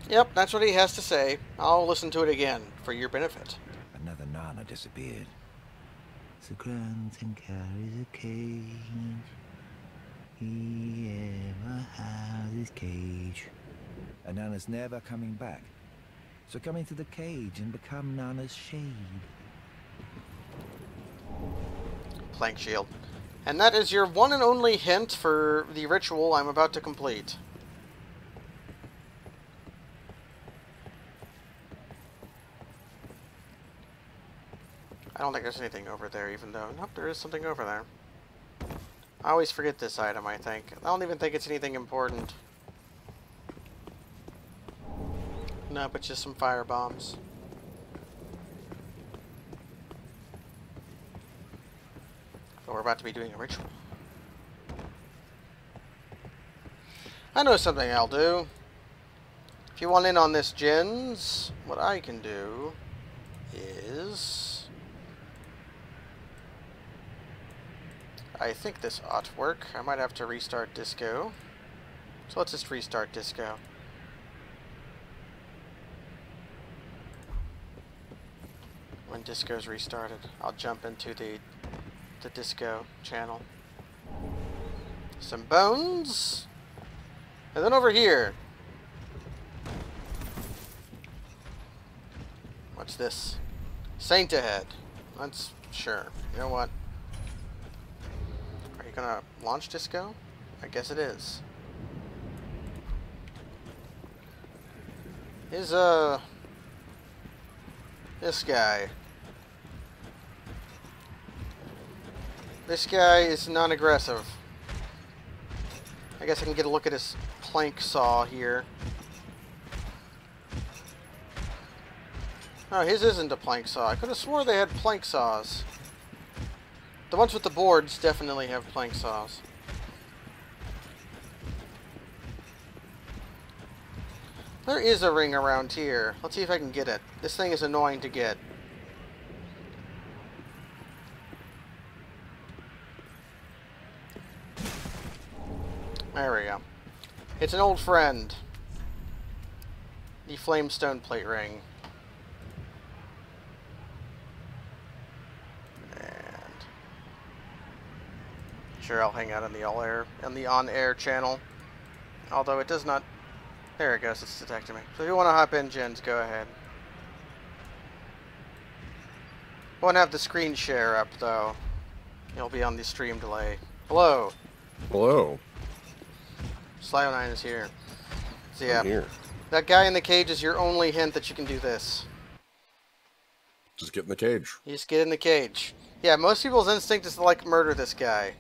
S1: Yep, that's what he has to say. I'll listen to it again for your benefit.
S6: Another Nana disappeared.
S4: The Grunton carries a cage. He ever has his cage.
S6: And Nana's never coming back. So come into the cage and become Nana's shade.
S1: Plank shield. And that is your one and only hint for the ritual I'm about to complete. I don't think there's anything over there, even though... Nope, there is something over there. I always forget this item, I think. I don't even think it's anything important. No, but just some fire bombs. But we're about to be doing a ritual. I know something I'll do. If you want in on this, gens, what I can do is... I think this ought to work. I might have to restart disco. So let's just restart disco. When disco's restarted, I'll jump into the disco channel. Some bones. And then over here. What's this? Saint ahead. That's sure. You know what? Are you gonna launch disco? I guess it is. Is this guy. This guy is non-aggressive. I guess I can get a look at his plank saw here. Oh, his isn't a plank saw. I could have swore they had plank saws. The ones with the boards definitely have plank saws. There is a ring around here. Let's see if I can get it. This thing is annoying to get. There we go. It's an old friend. The Flamestone plate ring. And sure, I'll hang out in the on-air channel. Although it does not. There it goes. It's detecting me. So if you want to hop in, gens, go ahead. Won't have the screen share up though. You'll be on the stream delay. Hello.
S8: Hello.
S1: Slio9 is here. So yeah,
S8: I'm here.
S1: That guy in the cage is your only hint that you can do this.
S8: Just get in the cage.
S1: You just get in the cage. Yeah, most people's instinct is to like murder this guy.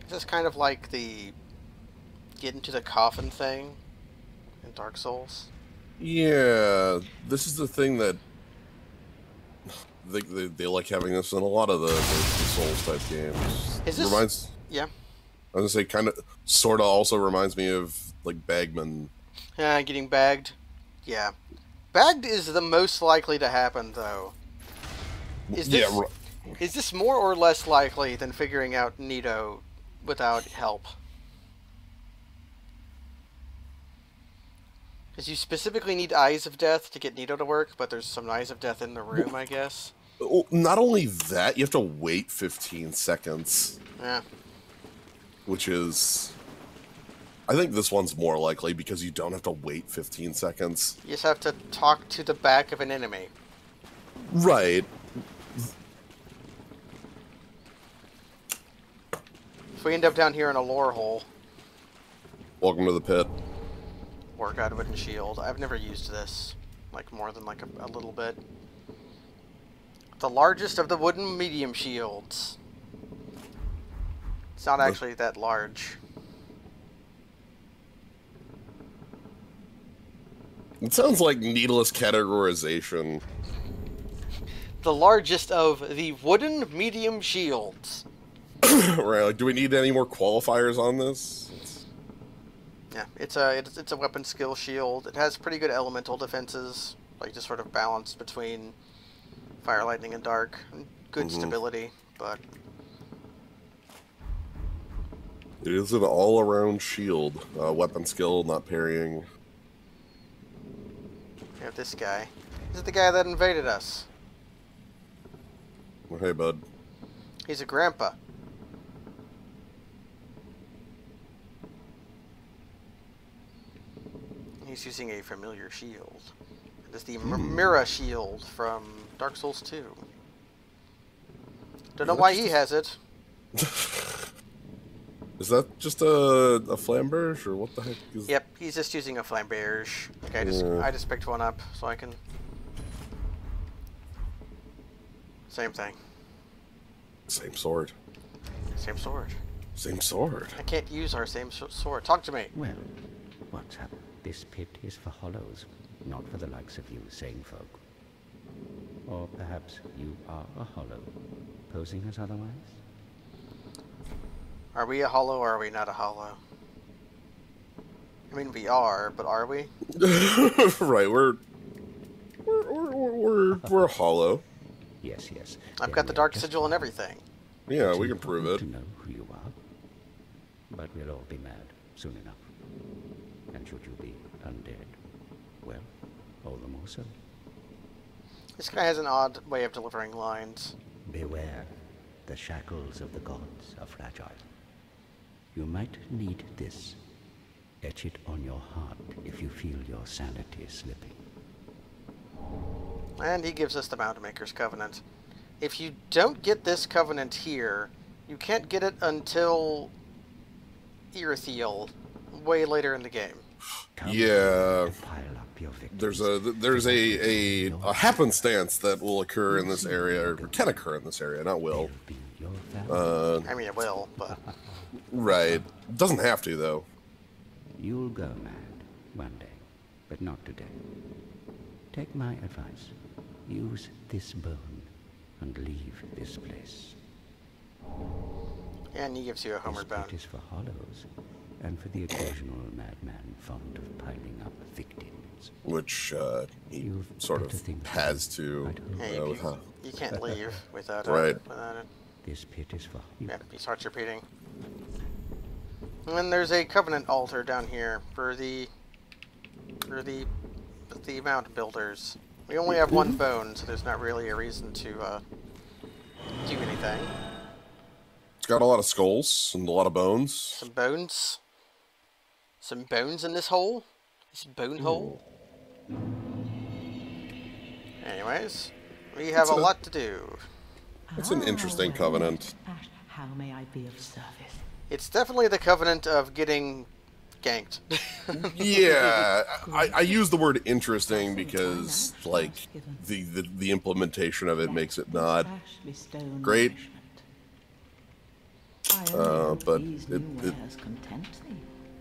S1: This is kind of like the get into the coffin thing in Dark Souls.
S8: Yeah, this is the thing that they like having this in a lot of the Souls type games.
S1: Is this?
S8: Reminds,
S1: yeah.
S8: I was gonna say, kind of, sort of, also reminds me of like Bagman.
S1: Yeah, getting bagged. Yeah, bagged is the most likely to happen, though. Is this?
S8: Yeah,
S1: Is this more or less likely than figuring out Nito without help? Because you specifically need Eyes of Death to get Nito to work, but there's some Eyes of Death in the room, I guess.
S8: Well, not only that, you have to wait 15 seconds.
S1: Yeah.
S8: Which is... I think this one's more likely because you don't have to wait 15 seconds.
S1: You just have to talk to the back of an enemy.
S8: Right.
S1: If we end up down here in a lore hole.
S8: Welcome to the pit.
S1: Or God Wooden Shield. I've never used this. Like, more than like a little bit. The largest of the wooden medium shields. It's not actually that large.
S8: It sounds like needless categorization.
S1: The largest of the wooden medium shields.
S8: Right, like, do we need any more qualifiers on this?
S1: Yeah, it's a weapon skill shield. It has pretty good elemental defenses, like just sort of balanced between Fire, lightning, and dark. Good stability, but...
S8: It is an all-around shield. Weapon skill, not parrying.
S1: We have this guy. This is the guy that invaded us.
S8: Well, hey, bud.
S1: He's a grandpa. He's using a familiar shield. It is the Mira shield from Dark Souls 2. Don't know why he has it.
S8: Is that just a flamberge, or what the heck is...
S1: Yep, he's just using a flamberge. Okay, I just picked one up, so I can... Same thing.
S8: Same sword.
S1: Same sword.
S8: Same sword.
S1: I can't use our same sword. Talk to me.
S4: Well, what's up? This pit is for hollows, not for the likes of you sane folk. Or perhaps you are a hollow, posing as otherwise?
S1: Are we a hollow or are we not a hollow? I mean, we are, but are we?
S8: Right, we're hollow.
S4: Yes, yes.
S1: I've got the dark sigil and everything.
S8: Yeah, we can prove it.
S4: To know who you are, but we'll all be mad soon enough. And should you be undead, well, all the more so.
S1: This guy has an odd way of delivering lines.
S4: Beware, the shackles of the gods are fragile. You might need this. Etch it on your heart if you feel your sanity slipping.
S1: And he gives us the Mountain Maker's Covenant. If you don't get this covenant here, you can't get it until Irithiel, way later in the game.
S8: Yeah. There's a happenstance that will occur in this area, or can occur in this area, not will.
S1: I mean, it will, but...
S8: Right. Doesn't have to, though.
S4: You'll go mad one day, but not today. Take my advice. Use this bone and leave this place.
S1: And he gives you a homeward bone.
S4: This pit is for hollows, and for the occasional madman fond of piling up victims.
S8: Which he sort of has to.
S1: Hey, you can't leave without
S8: right.
S1: Without it.
S4: This pit is for you.
S1: Yeah, he starts repeating. And then there's a covenant altar down here for the mound builders. We only have one bone, so there's not really a reason to do anything.
S8: It's got a lot of skulls and a lot of bones.
S1: Some bones. Some bones in this hole. This bone hole. Anyways, we have a lot to do.
S8: It's an interesting covenant.
S5: How may I be of service?
S1: It's definitely the covenant of getting ganked.
S8: Yeah, I use the word interesting because, like, the implementation of it makes it not great. But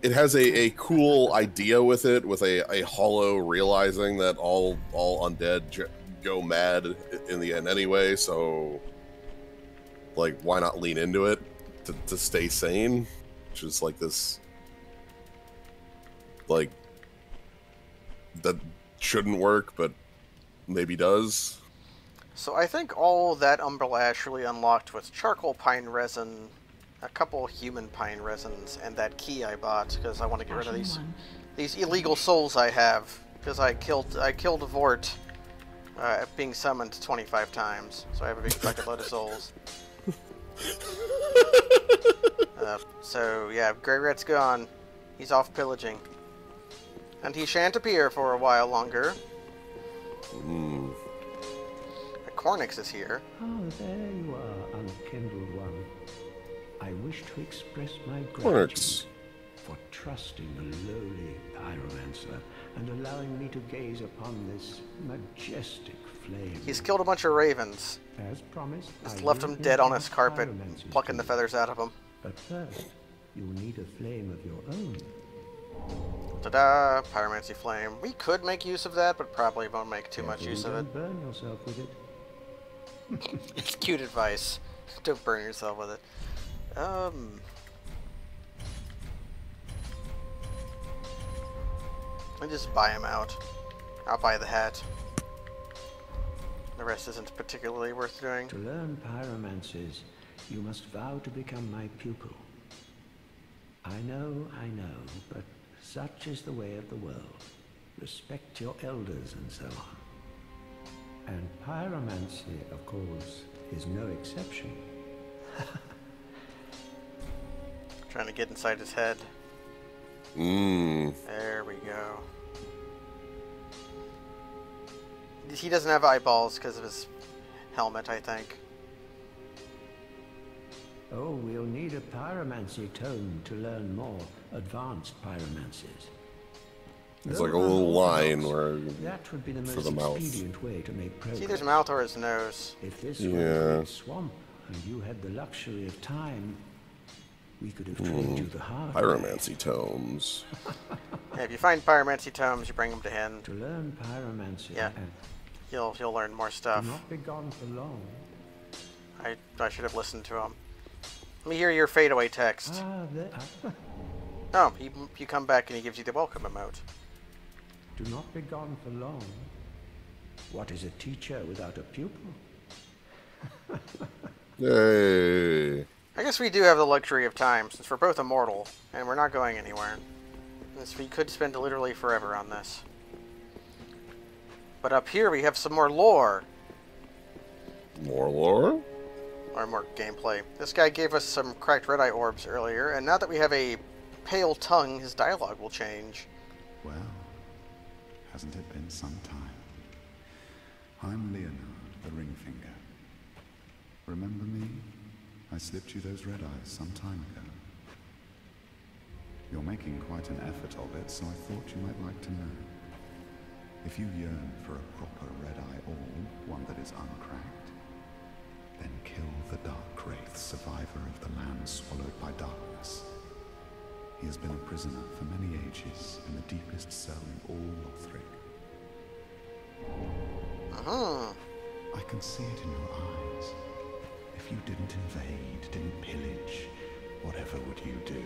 S8: it has a cool idea with it, with a hollow realizing that all undead go mad in the end anyway, so, like, why not lean into it to stay sane? Which is like this, like, that shouldn't work, but maybe does.
S1: So I think all that Umbrella Ash really unlocked was charcoal pine resin, a couple human pine resins, and that key I bought because I want to get rid of these illegal souls I have, because I killed Vort being summoned 25 times, so I have a big bucket load of souls. So yeah, Grey Rat's gone. He's off pillaging, and he shan't appear for a while longer. Cornix is here.
S4: Oh, there you are, unkindled one. I wish to express my
S8: Cornix.
S4: gratitude for trusting the lowly pyromancer and allowing me to gaze upon this majestic flame.
S1: He's killed a bunch of ravens.
S4: As promised,
S1: Just left them dead on his carpet, plucking the feathers out of them.
S4: But first, you'll need a flame of your own.
S1: Ta-da! Pyromancy flame. We could make use of that, but probably won't make too much use of it.
S4: Don't burn yourself with it.
S1: It's cute advice. Don't burn yourself with it. I just buy him out. I'll buy the hat. The rest isn't particularly worth doing.
S4: To learn pyromancies, you must vow to become my pupil. I know, but such is the way of the world. Respect your elders and so on. And pyromancy, of course, is no exception.
S1: Trying to get inside his head. There we go. He doesn't have eyeballs because of his helmet, I think.
S4: Oh, we'll need a pyromancy tome to learn more advanced pyromancies.
S8: It's like a little line where
S4: that would be the
S8: for
S4: most
S8: the mouth.
S4: expedient way to make progress.
S1: See, there's mouth or his nose.
S4: If this were a great swamp and you had the luxury of time, we could have trained you the hard way.
S8: Pyromancy tomes.
S1: Yeah, if you find pyromancy tomes, you bring them to him.
S4: To learn pyromancy,
S1: Yeah, he'll learn more stuff.
S4: do not be gone for long.
S1: I should have listened to him. Let me hear your fadeaway text.
S4: Ah,
S1: Oh, you come back and he gives you the welcome emote.
S4: do not be gone for long. What is a teacher without a pupil?
S8: Yay.
S1: I guess we do have the luxury of time, since we're both immortal, and we're not going anywhere. Since we could spend literally forever on this. But up here we have some more lore.
S8: More lore?
S1: Or more gameplay. This guy gave us some cracked red-eye orbs earlier, and now that we have a pale tongue, his dialogue will change.
S3: Well, hasn't it been some time? I'm Leonard, the Ringfinger. Remember me? I slipped you those red eyes some time ago. You're making quite an effort of it, so I thought you might like to know. If you yearn for a proper red-eye orb, one that is uncracked, then kill the Dark Wraith, survivor of the land swallowed by darkness. He has been a prisoner for many ages in the deepest cell in all Lothric. I can see it in your eyes. If you didn't invade, didn't pillage, whatever would you do?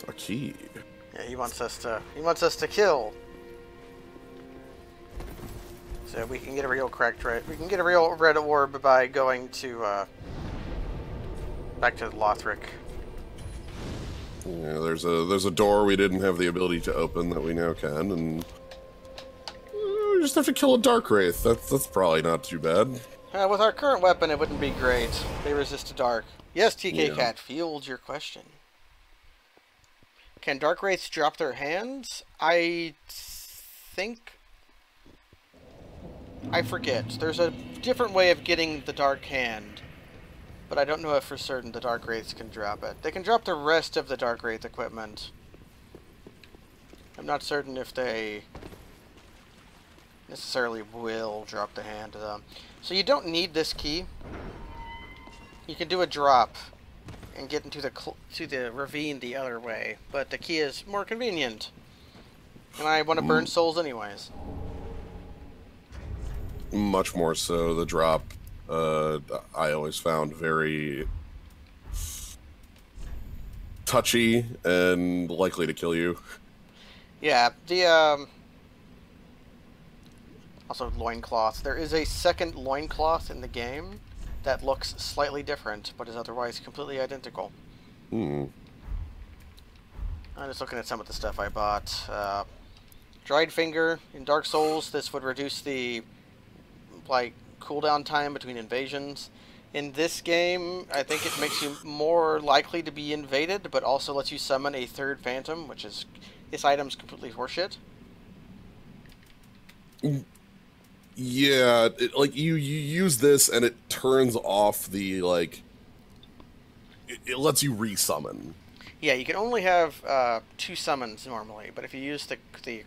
S8: A key.
S1: Yeah, he wants us to kill. So we can get a real cracked red. We can get a real red orb by going to back to Lothric.
S8: Yeah, there's a door we didn't have the ability to open that we now can, and we just have to kill a Dark Wraith. That's probably not too bad.
S1: With our current weapon, it wouldn't be great. They resist to dark. Yes, TK Cat, field your question. Can Dark Wraiths drop their hands? I think... I forget. There's a different way of getting the Dark Hand, but I don't know if for certain the Dark Wraiths can drop it. They can drop the rest of the Dark Wraith equipment. I'm not certain if they necessarily will drop the hand to them. So you don't need this key. You can do a drop and get into the ravine the other way, but the key is more convenient. And I want to burn souls anyways.
S8: Much more so. The drop, I always found very touchy and likely to kill you.
S1: Yeah, the also loincloth. There is a second loincloth in the game that looks slightly different, but is otherwise completely identical. I'm just looking at some of the stuff I bought. Dried Finger in Dark Souls. This would reduce the cooldown time between invasions. In this game, I think it makes you more likely to be invaded, but also lets you summon a third phantom, which is this item's completely horseshit.
S8: Yeah, you use this and it turns off the it lets you resummon.
S1: Yeah, you can only have 2 summons normally, but if you use the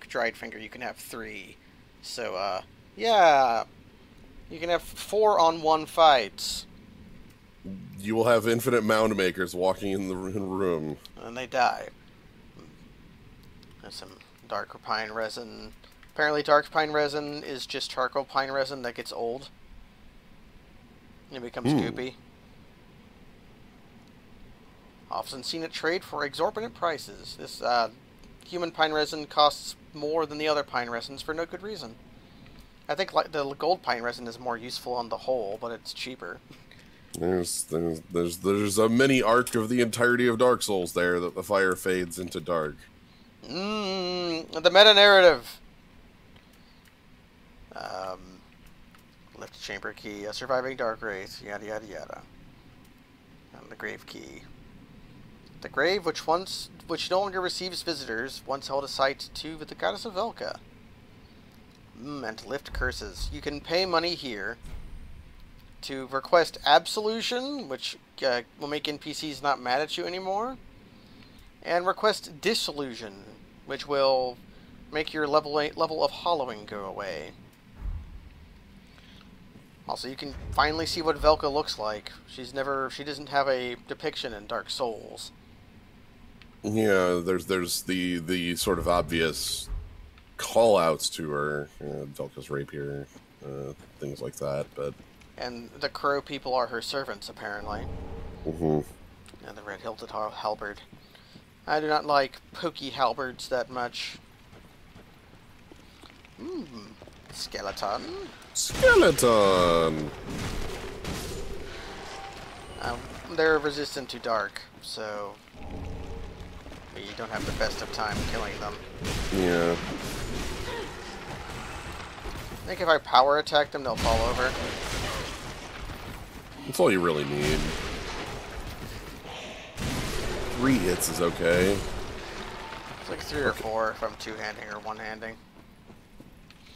S1: Dried Finger, you can have 3. So yeah, you can have 4-on-1 fights.
S8: You will have infinite mound makers walking in the room,
S1: and they die. There's some dark pine resin. Apparently dark pine resin is just charcoal pine resin that gets old. And it becomes goopy. Often seen at trade for exorbitant prices. This human pine resin costs more than the other pine resins for no good reason. I think like the gold pine resin is more useful on the whole, but it's cheaper.
S8: There's a mini arc of the entirety of Dark Souls there that the fire fades into dark.
S1: The meta narrative. Lift chamber key, a surviving dark wraith, yada yada yada. And the grave key. The grave, which no longer receives visitors, once held a site to the goddess of Velka. And lift curses. You can pay money here to request absolution, which will make NPCs not mad at you anymore, and request disillusion, which will make your level of hollowing go away. Also, you can finally see what Velka looks like. She doesn't have a depiction in Dark Souls.
S8: Yeah, there's the sort of obvious call-outs to her, Velka's rapier, things like that, but...
S1: And the crow people are her servants, apparently.
S8: Mm-hmm.
S1: And the red-hilted halberd. I do not like pokey halberds that much. Skeleton.
S8: Skeleton!
S1: They're resistant to dark, so you don't have the best of time killing them.
S8: Yeah.
S1: I think if I power attack them, they'll fall over.
S8: That's all you really need. 3 hits is okay.
S1: It's like 3 or 4 if I'm two-handing or one-handing.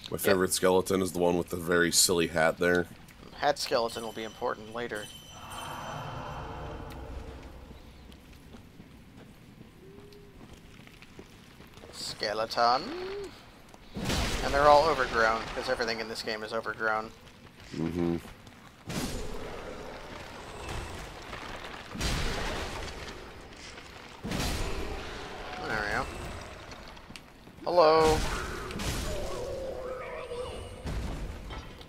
S8: My favorite skeleton is the one with the very silly hat there.
S1: Hat skeleton will be important later. Skeleton. And they're all overgrown, because everything in this game is overgrown.
S8: Mm-hmm.
S1: There we go. Hello.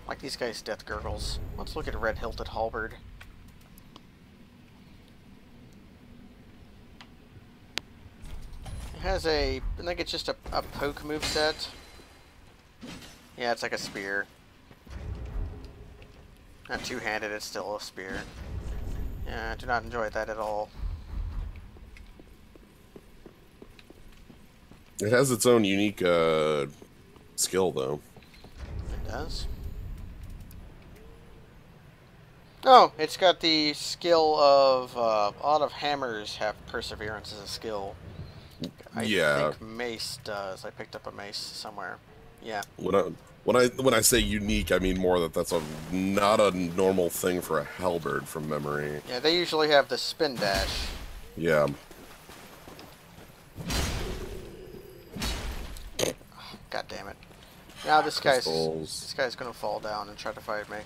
S1: Like these guys' death gurgles. Let's look at a red-hilted halberd. It has I think it's just a poke moveset. Yeah, it's like a spear. Not two-handed, it's still a spear. Yeah, I do not enjoy that at all.
S8: It has its own unique skill, though.
S1: It does. Oh, it's got the skill of a lot of hammers have perseverance as a skill. I think mace does. I picked up a mace somewhere. Yeah.
S8: When I say unique, I mean more that that's not a normal thing for a halberd from memory.
S1: Yeah, they usually have the spin dash.
S8: Yeah.
S1: God damn it. Now this guy's gonna fall down and try to fight me.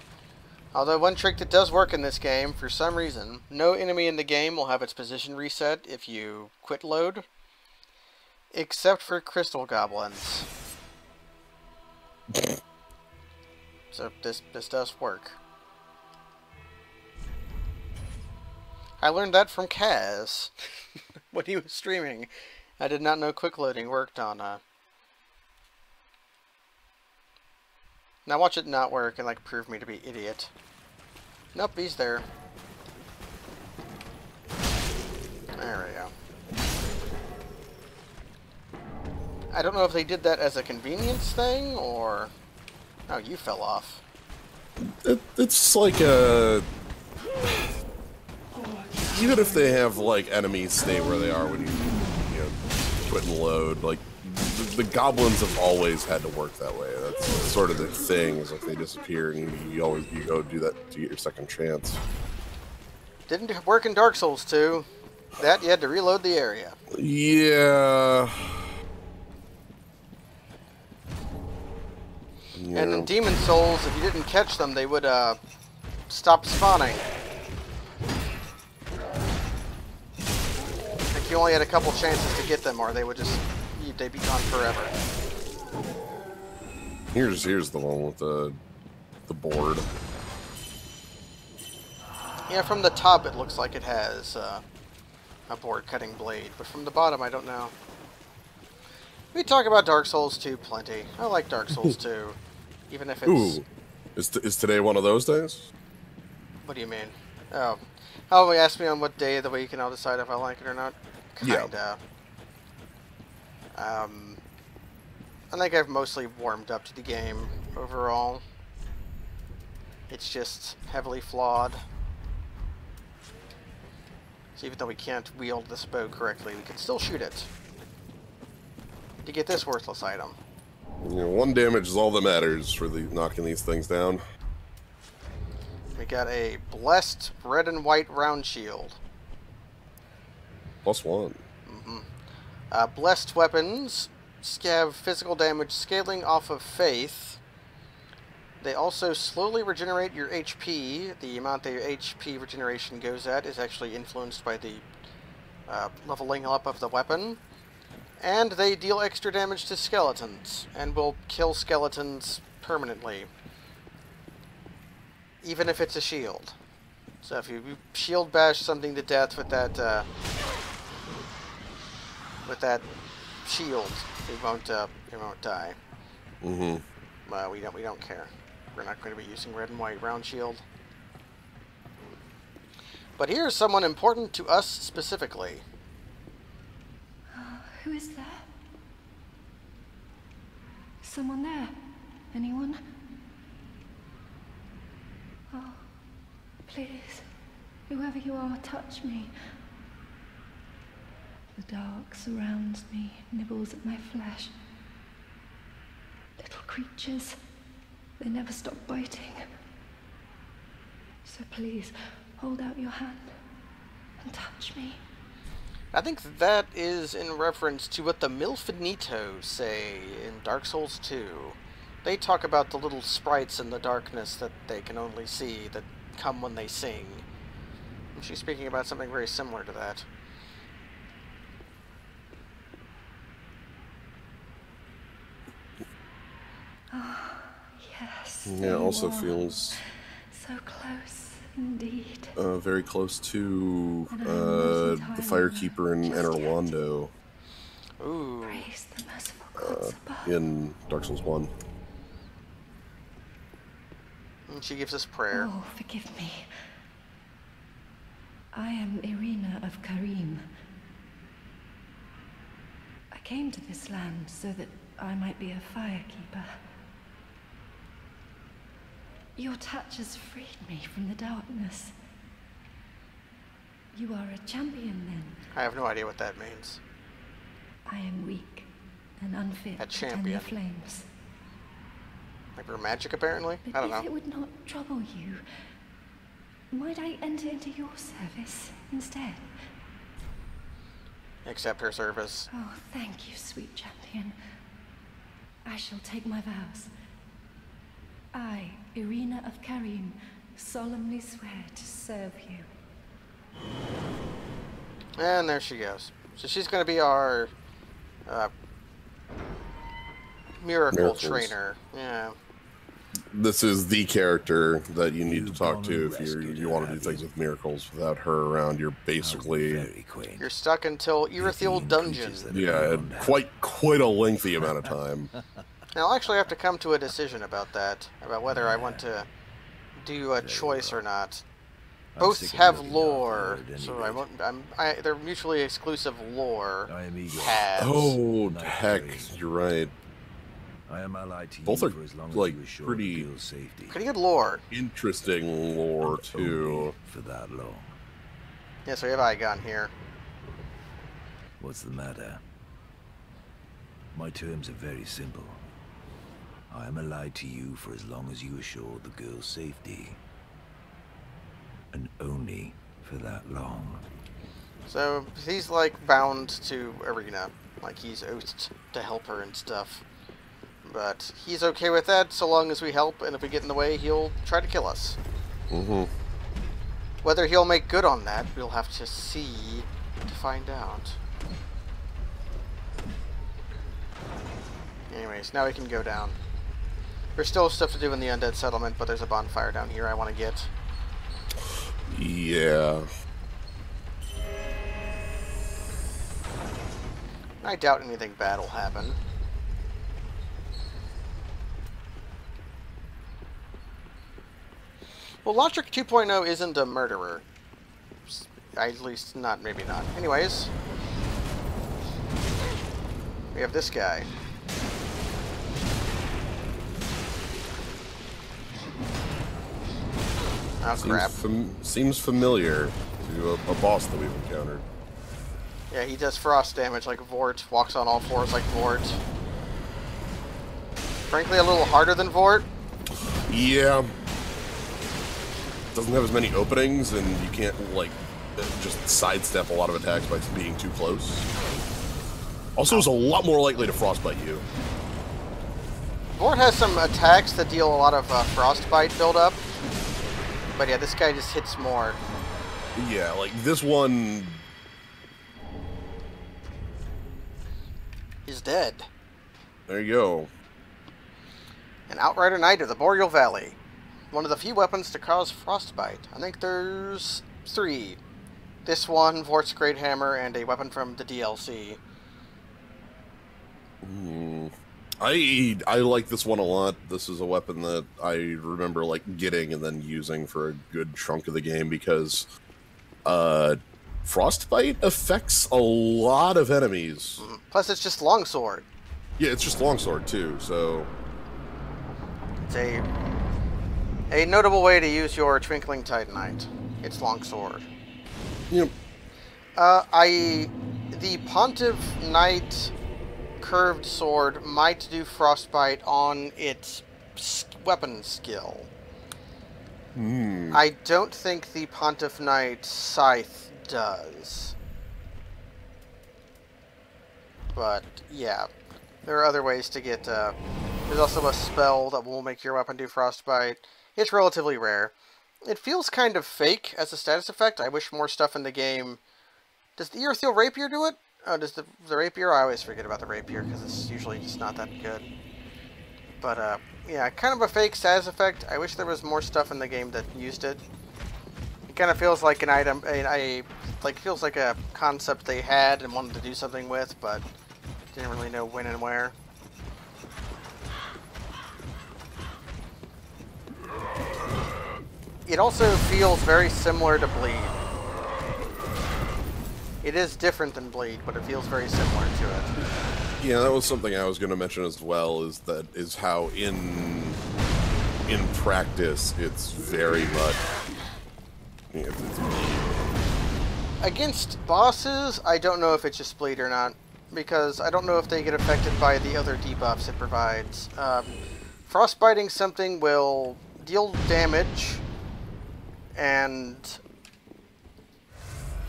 S1: Although one trick that does work in this game, for some reason, no enemy in the game will have its position reset if you quit load. Except for crystal goblins. So this does work. I learned that from Kaz when he was streaming. I did not know quick loading worked on Now watch it not work and like prove me to be idiot. Nope, he's there. There we go. I don't know if they did that as a convenience thing or... Oh, you fell off.
S8: It's like a... Even if they have like enemies stay where they are when you quit and load, like the goblins have always had to work that way. That's sort of the thing. Is like they disappear and you go do that to get your second chance.
S1: Didn't work in Dark Souls 2. That you had to reload the area.
S8: Yeah.
S1: And in Demon Souls, if you didn't catch them, they would stop spawning. Like you only had a couple chances to get them, or they would they'd be gone forever.
S8: Here's the one with the board.
S1: Yeah, from the top it looks like it has a board cutting blade, but from the bottom I don't know. We talk about Dark Souls 2 plenty. I like Dark Souls 2. Even if it's...
S8: Ooh. Is today one of those days?
S1: What do you mean? Oh. Oh, you asked me on what day of the week and I'll decide if I like it or not? Kinda. Yeah. I think I've mostly warmed up to the game overall. It's just heavily flawed. So even though we can't wield this bow correctly, we can still shoot it. To get this worthless item.
S8: You know, 1 damage is all that matters for knocking these things down.
S1: We got a blessed red and white round shield.
S8: +1.
S1: Blessed weapons have physical damage scaling off of faith. They also slowly regenerate your HP. The amount that your HP regeneration goes at is actually influenced by the leveling up of the weapon. And they deal extra damage to skeletons, and will kill skeletons permanently. Even if it's a shield. So if you shield bash something to death with that shield, it won't die. We don't care. We're not going to be using red and white round shield. But here's someone important to us specifically.
S9: Who is there? Someone there? Anyone? Oh, please, whoever you are, touch me. The dark surrounds me, nibbles at my flesh. Little creatures, they never stop biting. So please, hold out your hand and touch me.
S1: I think that is in reference to what the Milfinitos say in Dark Souls 2. They talk about the little sprites in the darkness that they can only see, that come when they sing. And she's speaking about something very similar to that.
S9: Oh, yes.
S8: Yeah, it also feels...
S9: so close. Indeed.
S8: Very close to the Firekeeper in Enerwando.
S1: Ooh.
S9: Praise the merciful gods above.
S8: In Dark Souls 1.
S1: And she gives us prayer.
S9: Oh, forgive me. I am Irina of Karim. I came to this land so that I might be a firekeeper. Your touch has freed me from the darkness. You are a champion, then?
S1: I have no idea what that means.
S9: I am weak and unfit
S1: A
S9: to tend
S1: champion.
S9: the flames.
S1: Like her magic, apparently?
S9: But
S1: I don't
S9: if
S1: know.
S9: it would not trouble you, might I enter into your service instead?
S1: Accept her service.
S9: Oh, thank you, sweet champion. I shall take my vows. I, Irina of Karim, solemnly swear to serve you.
S1: And there she goes. So she's going to be our Miracles trainer. Yeah.
S8: This is the character that you need to talk to if you want to do things with miracles. Without her around, you're basically...
S1: You're stuck until Irithyll Dungeon.
S8: Yeah, quite a lengthy amount of time.
S1: Now, I'll actually have to come to a decision about that, about whether I want to do a choice or not. Both have lore, so I won't. They're mutually exclusive lore paths.
S8: Oh heck, you're right.
S4: I am allied to
S8: Both
S4: you
S8: are
S4: for as long
S8: like
S4: as you assure
S8: pretty
S4: the girl's safety.
S1: Pretty good lore.
S8: Interesting lore too.
S4: For that long.
S1: Yeah, so we have Igon here.
S4: What's the matter? My terms are very simple. I am allied to you for as long as you assure the girl's safety. And only for that long.
S1: So he's like bound to Irina, like he's oathed to help her and stuff. But he's okay with that so long as we help, and if we get in the way, he'll try to kill us. Whether he'll make good on that, we'll have to see to find out. Anyways, now we can go down. There's still stuff to do in the Undead Settlement, but there's a bonfire down here I want to get.
S8: Yeah.
S1: I doubt anything bad will happen. Well, Logic 2.0 isn't a murderer. At least not, maybe not. Anyways, we have this guy. Oh, crap.
S8: Seems familiar to a boss that we've encountered.
S1: Yeah, he does frost damage like Vort, walks on all fours like Vort. Frankly, a little harder than Vort.
S8: Yeah. Doesn't have as many openings, and you can't, like, just sidestep a lot of attacks by being too close. Also, is a lot more likely to frostbite you.
S1: Vort has some attacks that deal a lot of frostbite buildup. But yeah, this guy just hits more.
S8: Yeah, like this one...
S1: He's dead.
S8: There you go.
S1: An Outrider Knight of the Boreal Valley. One of the few weapons to cause frostbite. I think there's 3. This one, Vort's Great Hammer, and a weapon from the DLC.
S8: I like this one a lot. This is a weapon that I remember like getting and then using for a good chunk of the game because frostbite affects a lot of enemies.
S1: Plus, it's just longsword.
S8: Yeah, it's just longsword too. So
S1: it's a notable way to use your Twinkling Titanite. It's longsword.
S8: Yep.
S1: The Pontiff Knight curved sword might do frostbite on its weapon skill. I don't think the Pontiff Knight scythe does. But yeah, there are other ways to get. There's also a spell that will make your weapon do frostbite. It's relatively rare. It feels kind of fake as a status effect. I wish more stuff in the game. Does the Eartheel Rapier do it? Oh, does the Rapier? I always forget about the Rapier because it's usually just not that good. But, yeah, kind of a fake status effect. I wish there was more stuff in the game that used it. It kind of feels like an item, feels like a concept they had and wanted to do something with, but didn't really know when and where. It also feels very similar to Bleed. It is different than Bleed, but it feels very similar to it.
S8: yeah, that was something I was going to mention as well. Is how in practice it's very much. It's
S1: Against bosses, I don't know if it's just Bleed or not, because I don't know if they get affected by the other debuffs it provides. Frostbiting something will deal damage, and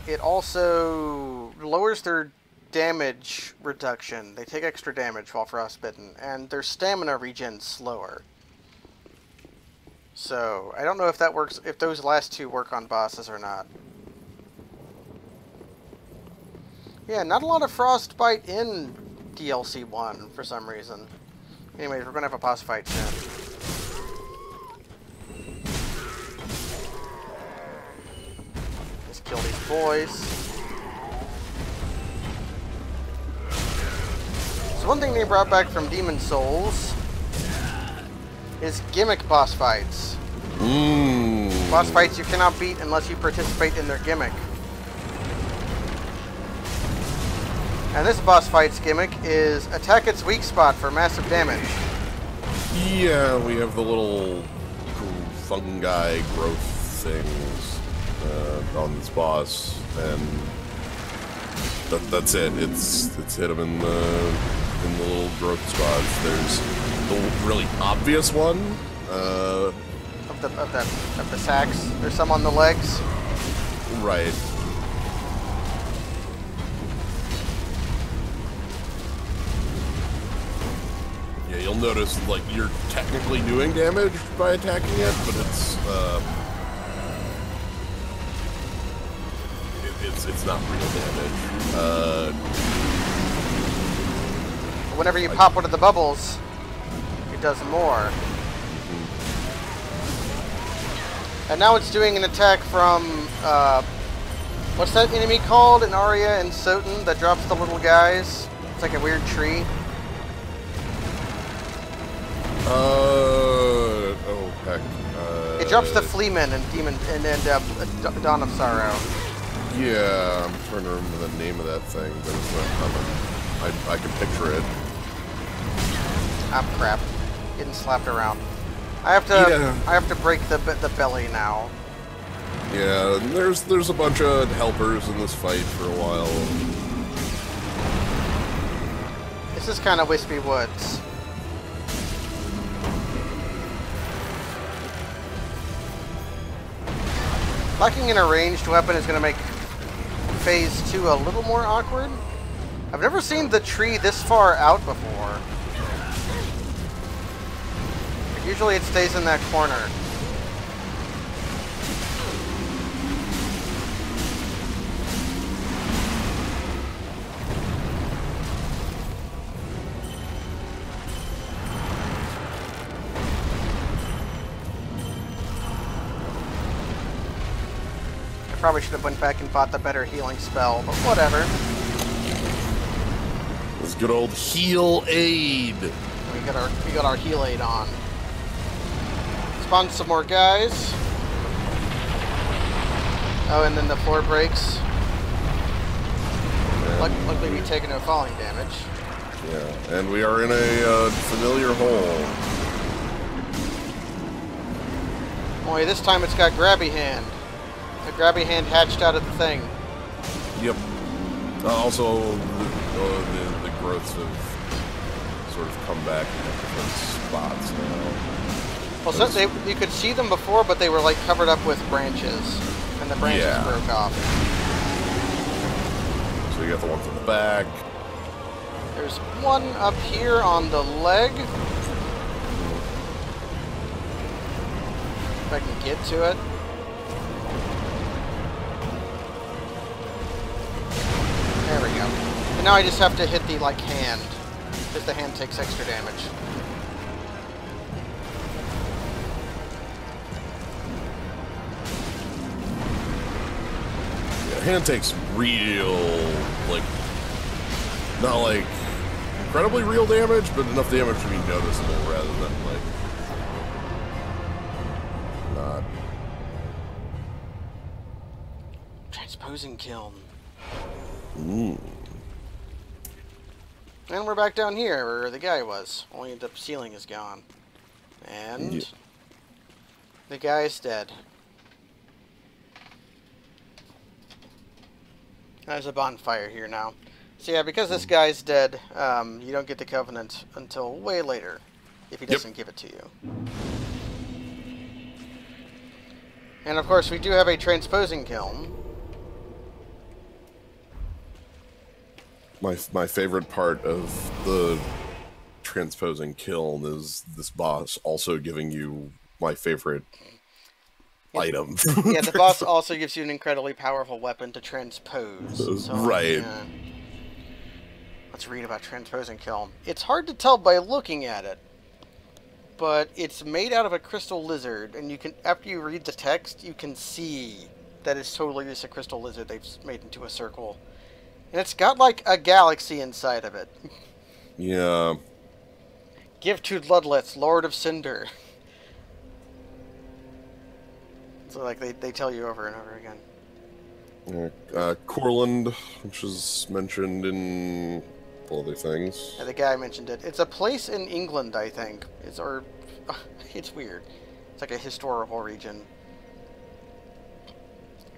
S1: it also lowers their damage reduction. They take extra damage while frostbitten, and their stamina regens slower. So, I don't know if that works, if those last two work on bosses or not. Yeah, not a lot of frostbite in DLC 1 for some reason. Anyways, we're gonna have a boss fight soon. Let's kill these boys. So one thing they brought back from Demon Souls is gimmick boss fights. Boss fights you cannot beat unless you participate in their gimmick. And this boss fight's gimmick is attack its weak spot for massive damage.
S8: Yeah, we have the little fungi growth things on this boss, and that's it. It's hit him in the little growth spots. There's the really obvious one
S1: of the sacks. There's some on the legs.
S8: Right. Yeah, you'll notice like you're technically doing damage by attacking it, but it's not real damage.
S1: Whenever you pop one of the bubbles, it does more. And now it's doing an attack from, what's that enemy called in Aria and Soten that drops the little guys? It's like a weird tree.
S8: Oh heck.
S1: drops the Fleeman and Dawn of Sorrow.
S8: Yeah, I'm trying to remember the name of that thing, but it's not coming. I can picture it.
S1: Ah, crap. Getting slapped around. I have to break the belly now.
S8: Yeah, and there's a bunch of helpers in this fight for a while.
S1: This is kind of Wispy Woods. Lacking in a ranged weapon is going to make Phase 2 a little more awkward. I've never seen the tree this far out before. Usually it stays in that corner. Probably should have went back and bought the better healing spell, but whatever.
S8: This good old heal aid.
S1: We got our heal aid on. Spawn some more guys. Oh, and then the floor breaks. Luckily we take no falling damage.
S8: Yeah, and we are in a familiar hole.
S1: Only this time it's got grabby hand. The grabby hand hatched out of the thing.
S8: Yep. Also, the growths have sort of come back in different spots now.
S1: Well, so you could see them before, but they were like covered up with branches, and the branches broke off.
S8: So you got the one from the back.
S1: There's one up here on the leg. If I can get to it. There we go. And now I just have to hit the, like, hand. Because the hand takes extra damage.
S8: Yeah, hand takes real, like, not like incredibly real damage, but enough damage to be noticeable rather than, like, not.
S1: Transposing kiln.
S8: Ooh.
S1: And we're back down here where the guy was. Only the ceiling is gone. And the guy's dead. There's a bonfire here now. So yeah, because this guy's dead, you don't get the Covenant until way later, if he doesn't give it to you. And of course, we do have a transposing kiln.
S8: My favorite part of the transposing kiln is this boss also giving you my favorite item.
S1: Yeah, the boss also gives you an incredibly powerful weapon to transpose. So,
S8: right.
S1: Let's read about transposing kiln. It's hard to tell by looking at it, but it's made out of a crystal lizard, and you can, after you read the text, you can see that it's totally just a crystal lizard they've made into a circle. And it's got, like, a galaxy inside of it.
S8: Yeah.
S1: Give to Ludleth, Lord of Cinder. So, like, they tell you over and over again.
S8: Corland, which is mentioned in other things.
S1: Yeah, the guy mentioned it. It's a place in England, I think. It's weird. It's like a historical region.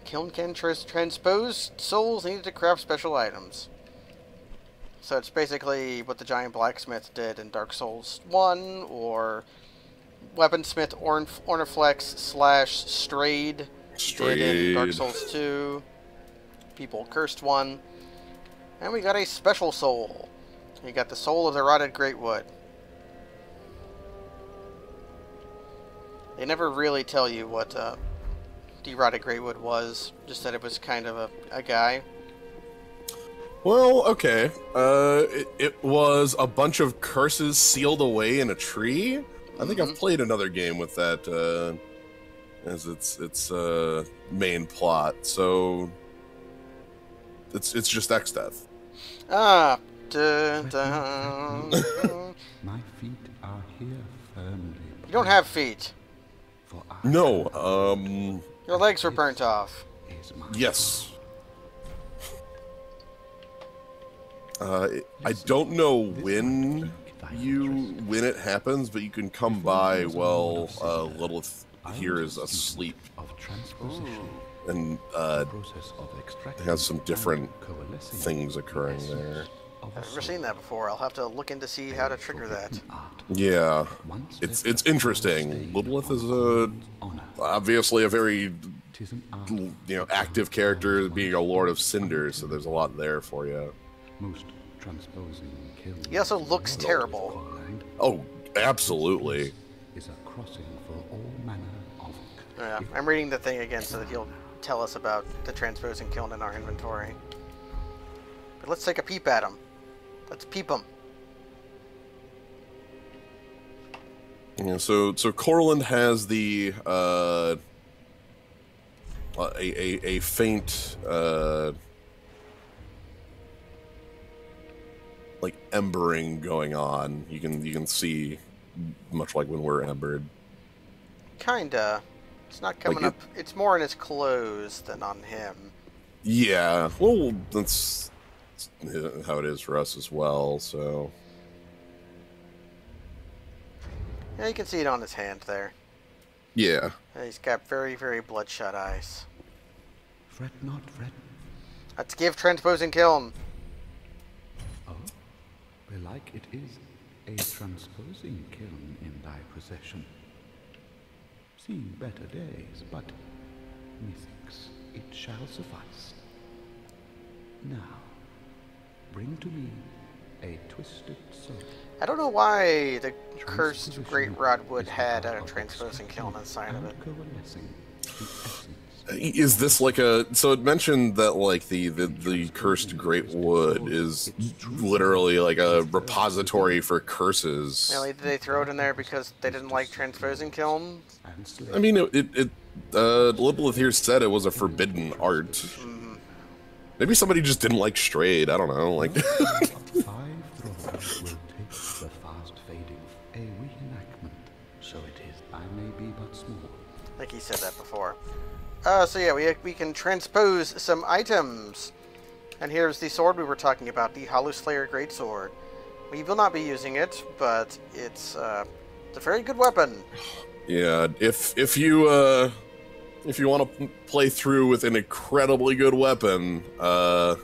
S1: Kiln can transpose souls needed to craft special items. So it's basically what the giant blacksmith did in Dark Souls 1, or weaponsmith Orniflex / Strayed did in Dark Souls 2. People Cursed 1. And we got a special soul. You got the soul of the rotted greatwood. They never really tell you what the rotted greatwood was, just that it was kind of a guy.
S8: Well, okay. It was a bunch of curses sealed away in a tree. I think I've played another game with that as its main plot. So it's just X-Death.
S1: Ah, dun, dun.
S2: My feet are here firmly.
S1: You don't have feet.
S2: For I
S8: No,
S1: Your legs were burnt off.
S8: yes. I don't know when it happens, but you can come by while Lilith here is asleep, and has some different things occurring there.
S1: I've never seen that before. I'll have to look in to see how to trigger that.
S8: Yeah, it's interesting. Lilith is obviously a very active character, being a Lord of Cinder, so there's a lot there for you.
S1: He also looks terrible.
S8: Oh, absolutely.
S1: Yeah, I'm reading the thing again so that he'll tell us about the transposing kiln in our inventory. But let's take a peep at him. Let's peep him.
S8: Yeah, so Corland has the a faint like embering going on. You can see, much like when we're embered.
S1: Kinda. It's not coming up. It's more in his clothes than on him.
S8: Yeah. Well, that's how it is for us as well. So.
S1: Yeah, you can see it on his hand there.
S8: Yeah.
S1: He's got very, very bloodshot eyes.
S3: Fret not, fret.
S1: Let's give transposing kiln.
S3: Oh, belike it is a transposing kiln in thy possession. Seen better days, but methinks it shall suffice. Now, bring to me a twisted soul.
S1: I don't know why the cursed Great Rodwood had a transposing kiln inside of it.
S8: Is this like a... So it mentioned that like the cursed Great Wood is literally like a repository for curses.
S1: Really, did they throw it in there because they didn't like transposing kiln?
S8: I mean, Lilith here said it was a forbidden art.
S1: Mm-hmm.
S8: Maybe somebody just didn't like Strayed. I don't know. Like.
S3: 5 thrones will take the fast fading, a reenactment, so it is I may be but small.
S1: I think he said that before. So yeah, we can transpose some items. And here's the sword we were talking about, the Hollow Slayer Greatsword. We will not be using it, but it's a very good weapon.
S8: Yeah, if you want to play through with an incredibly good weapon, oh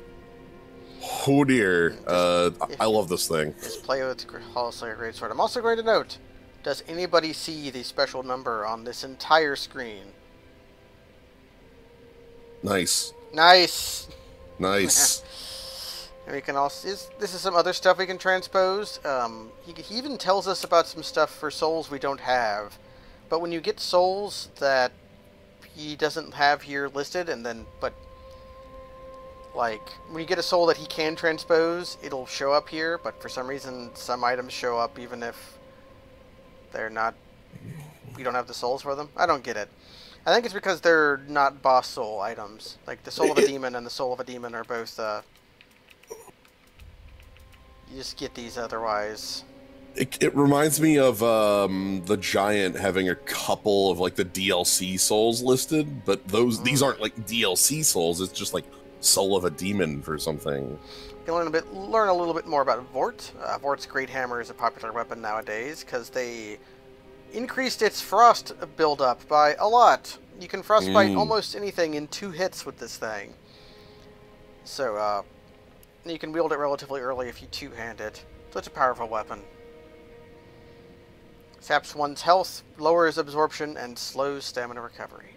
S8: dear, I love this thing.
S1: Just play with Hollow Slayer Greatsword. I'm also going to note, does anybody see the special number on this entire screen?
S8: Nice.
S1: Nice.
S8: Nice.
S1: And we can also... This is some other stuff we can transpose. He even tells us about some stuff for souls we don't have. But when you get souls that he doesn't have here listed, and then... But, like, when you get a soul that he can transpose, it'll show up here. But for some reason, some items show up even if they're not... We don't have the souls for them. I don't get it. I think it's because they're not boss soul items. Like, the soul of a demon and the soul of a demon are both, you just get these otherwise.
S8: It reminds me of the Giant having a couple of, like, the DLC souls listed, but these aren't, like, DLC souls. It's just, like, soul of a demon for something.
S1: You can learn a little bit more about Vort. Vort's Great Hammer is a popular weapon nowadays, because they... increased its frost buildup by a lot. You can frostbite almost anything in 2 hits with this thing. So, you can wield it relatively early if you two-hand it. So it's a powerful weapon. Saps one's health, lowers absorption, and slows stamina recovery.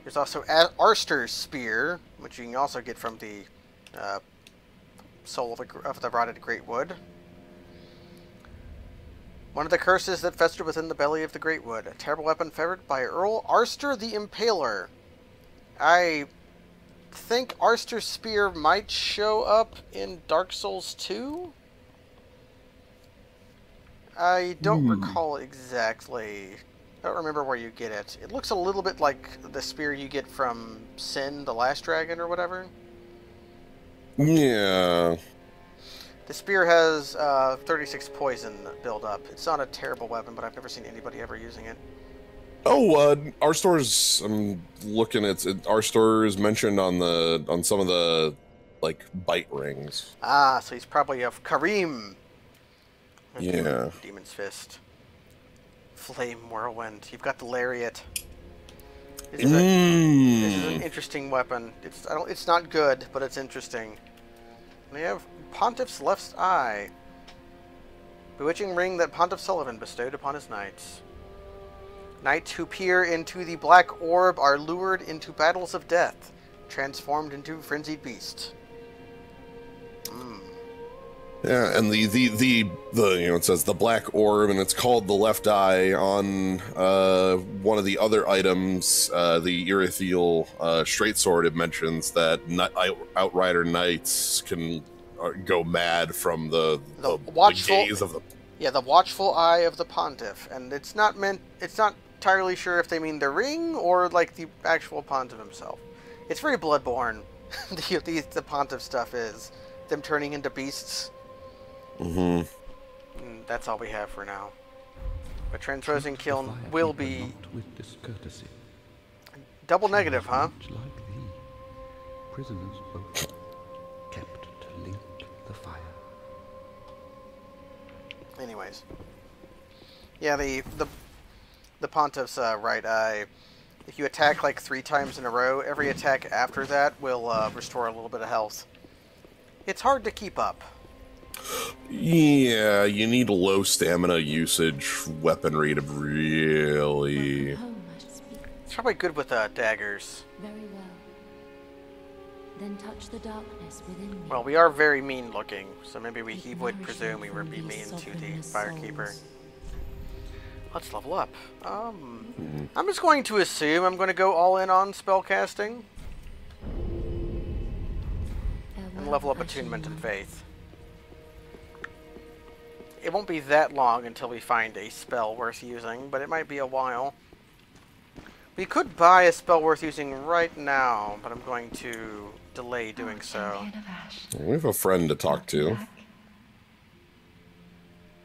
S1: There's also Arster's Spear, which you can also get from the Soul of the Rotted Great Wood. One of the curses that festered within the belly of the Great Wood. A terrible weapon favored by Earl Arster the Impaler. I think Arster's Spear might show up in Dark Souls 2? I don't recall exactly. I don't remember where you get it. It looks a little bit like the spear you get from Sin, the Last Dragon, or whatever.
S8: Yeah.
S1: The spear has 36 poison build-up. It's not a terrible weapon, but I've never seen anybody ever using it.
S8: Oh, our stores. I'm looking at it. Our store is mentioned on some of the like bite rings.
S1: Ah, so he's probably of Karim.
S8: Yeah.
S1: Demon's Fist. Flame Whirlwind. You've got the Lariat. This is an interesting weapon. It's not good, but it's interesting. We have Pontiff's Left Eye. Bewitching ring that Pontiff Sullivan bestowed upon his knights. Knights who peer into the black orb are lured into battles of death, transformed into frenzied beasts.
S8: Yeah, and the it says the black orb, and it's called the left eye on one of the other items, the Irithiel straight sword. It mentions that outrider knights can go mad from the gaze of the
S1: the watchful eye of the pontiff, and it's not entirely sure if they mean the ring or like the actual pontiff himself. It's very Bloodborne. the pontiff stuff is them turning into beasts.
S2: Mm-hmm.
S1: That's all we have for now. But Transposing Kiln will be
S2: with discourtesy.
S1: Double negative, huh?
S2: Like thee, prisoners both kept to link the fire.
S1: Anyways, yeah, the pontiff's right eye. If you attack like 3 times in a row, every attack after that will restore a little bit of health. It's hard to keep up.
S8: Yeah, you need low stamina usage weaponry to really...
S1: It's probably good with daggers.
S10: Very well. Then touch the darkness within me.
S1: Well, we are very mean looking, so maybe he would presume we would be mean to the Firekeeper. Let's level up. I'm just going to assume I'm going to go all in on spellcasting. And level up Attunement and Faith. It won't be that long until we find a spell worth using, but it might be a while. We could buy a spell worth using right now, but I'm going to delay doing so.
S8: We have a friend to talk to.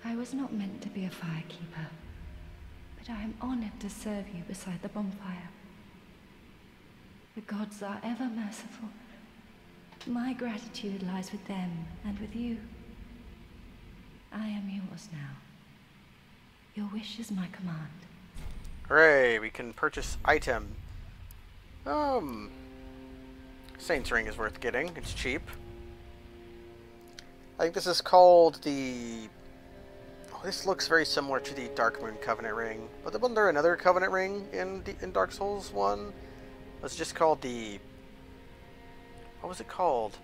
S9: I was not meant to be a firekeeper, but I am honored to serve you beside the bonfire. The gods are ever merciful. My gratitude lies with them and with you. I am yours now. Your wish is my command.
S1: Hooray, we can purchase item. Saint's Ring is worth getting. It's cheap. I think this is called the... Oh, this looks very similar to the Dark Moon Covenant Ring. But wasn't there another Covenant Ring in Dark Souls 1? It was just called the... What was it called?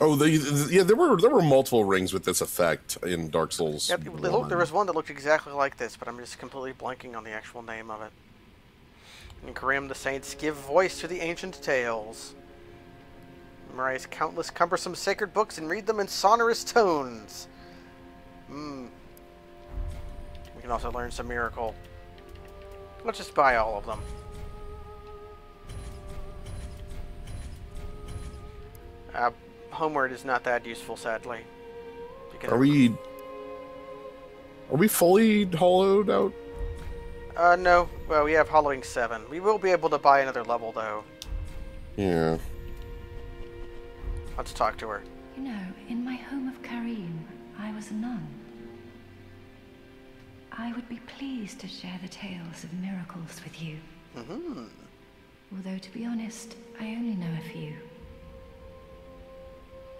S8: Oh, there were multiple rings with this effect in Dark Souls.
S1: Yep, there was one that looked exactly like this, but I'm just completely blanking on the actual name of it. In Karim, the saints give voice to the ancient tales. Memorize countless cumbersome sacred books and read them in sonorous tones. We can also learn some miracle. Let's just buy all of them. Homeward is not that useful, sadly.
S8: Are we fully hollowed out?
S1: No. Well, we have Hollowing 7. We will be able to buy another level, though.
S8: Yeah.
S1: Let's talk to her.
S9: You know, in my home of Karim, I was a nun. I would be pleased to share the tales of miracles with you. Although, to be honest, I only know a few.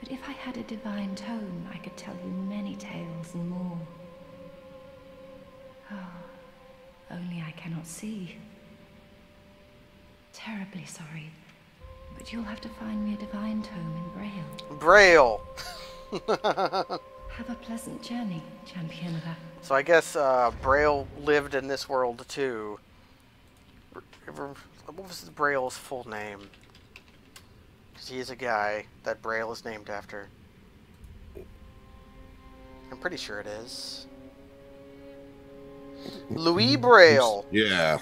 S9: But if I had a divine tome, I could tell you many tales and more. Oh, only I cannot see. Terribly sorry, but you'll have to find me a divine tome in Braille.
S1: Braille!
S9: Have a pleasant journey, champion of that.
S1: So I guess Braille lived in this world too. What was Braille's full name? Because he is a guy that Braille is named after. I'm pretty sure it is. Louis Braille!
S8: Yeah.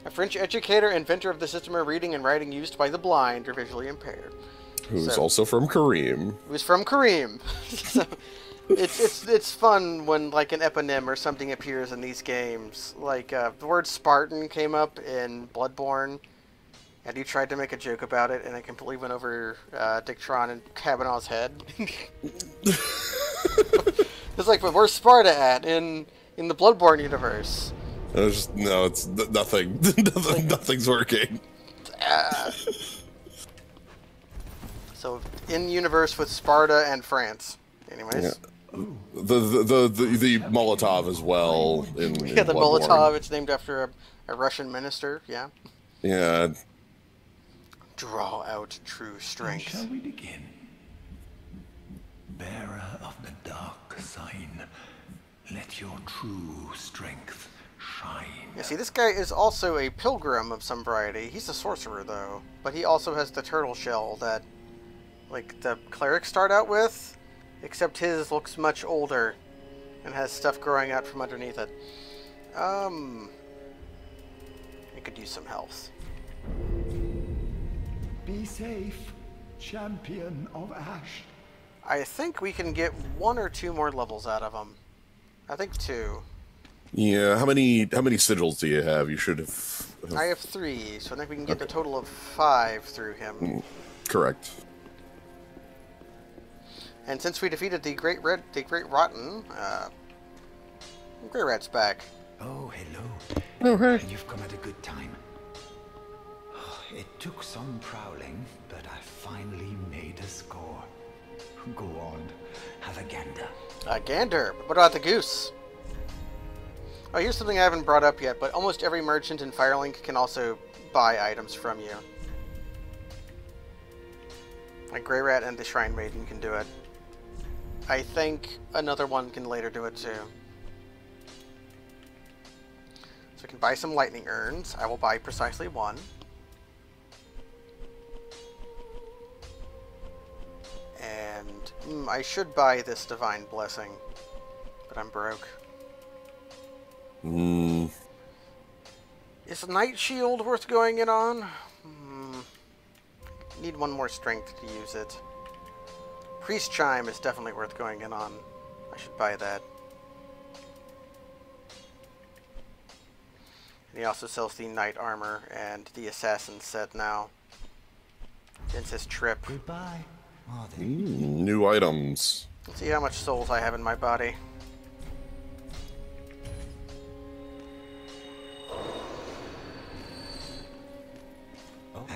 S1: A French educator, inventor of the system of reading and writing used by the blind or visually impaired.
S8: Who's also from Kareem.
S1: Who's from Kareem. So, it's fun when like an eponym or something appears in these games. Like the word Spartan came up in Bloodborne, and you tried to make a joke about it, and it completely went over Dick Tron and Kavanaugh's head. It's like, but where's Sparta at in the Bloodborne universe?
S8: It was just, no, it's nothing. Nothing's working.
S1: So in universe with Sparta and France. Anyways.
S8: Yeah. The Molotov as well.
S1: Yeah, the
S8: Bloodborne.
S1: Molotov. It's named after a Russian minister. Yeah.
S8: Yeah.
S1: Draw out true strength.
S2: Shall we begin? Bearer of the dark sign, let your true strength shine.
S1: Yeah, see, this guy is also a pilgrim of some variety. He's a sorcerer, though. But he also has the turtle shell that, like, the clerics start out with, except his looks much older and has stuff growing out from underneath it. We could use some health.
S2: Be safe, champion of Ash.
S1: I think we can get 1 or 2 more levels out of him. I think 2.
S8: Yeah, how many sigils do you have? You should have...
S1: I have 3, so I think we can get a total of 5 through him.
S8: Correct.
S1: And since we defeated the Great Rotten, Grey Rat's back.
S11: Oh, hello.
S8: Oh, hey.
S11: You've come at a good time. It took some prowling, but I finally made a score. Go on, have a gander.
S1: A gander? What about the goose? Oh, here's something I haven't brought up yet, but almost every merchant in Firelink can also buy items from you. Like Grey Rat and the Shrine Maiden can do it. I think another one can later do it too. So I can buy some lightning urns. I will buy precisely 1. And I should buy this Divine Blessing, but I'm broke. Is Night Shield worth going in on? Need 1 more strength to use it. Priest Chime is definitely worth going in on. I should buy that. And he also sells the Knight Armor and the Assassin set now. Since his trip.
S11: Goodbye.
S8: New items.
S1: Let's see how much souls I have in my body.
S11: Oh.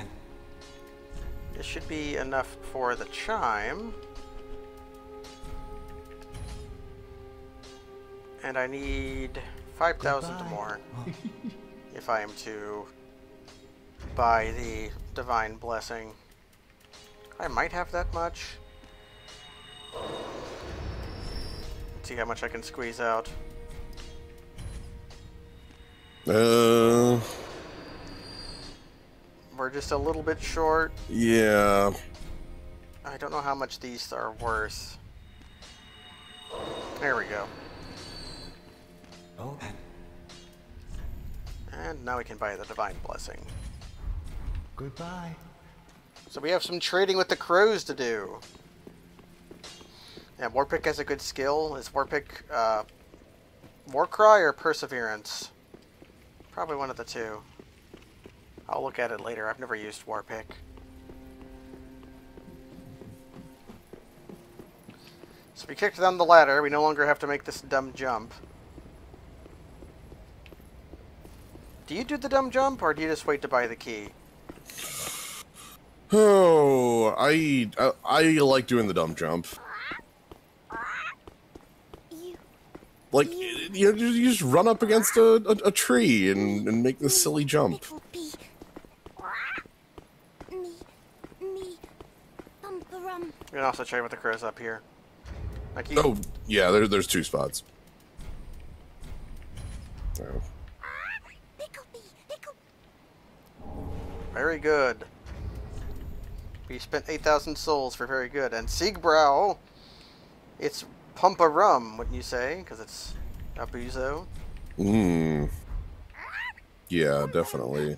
S1: This should be enough for the chime. And I need 5,000 more if I am to buy the Divine Blessing. I might have that much. Let's see how much I can squeeze out.
S8: We're
S1: just a little bit short.
S8: Yeah.
S1: I don't know how much these are worth. There we go.
S11: Oh.
S1: And now we can buy the Divine Blessing.
S11: Goodbye.
S1: So we have some trading with the crows to do. Yeah, Warpick has a good skill. Is Warpick Warcry or Perseverance? Probably one of the 2. I'll look at it later. I've never used Warpick. So we kicked down the ladder. We no longer have to make this dumb jump. Do you do the dumb jump, or do you just wait to buy the key?
S8: Oh, I like doing the dumb jump. Like, you just run up against a tree and make this silly jump.
S1: You can also trade with the crows up here. Like
S8: Oh, yeah, there's 2 spots. Oh.
S1: Very good. We spent 8,000 souls for very good. And Siegbrow, it's Pumpa Rum, wouldn't you say? Because it's a Buzo.
S8: Yeah, definitely.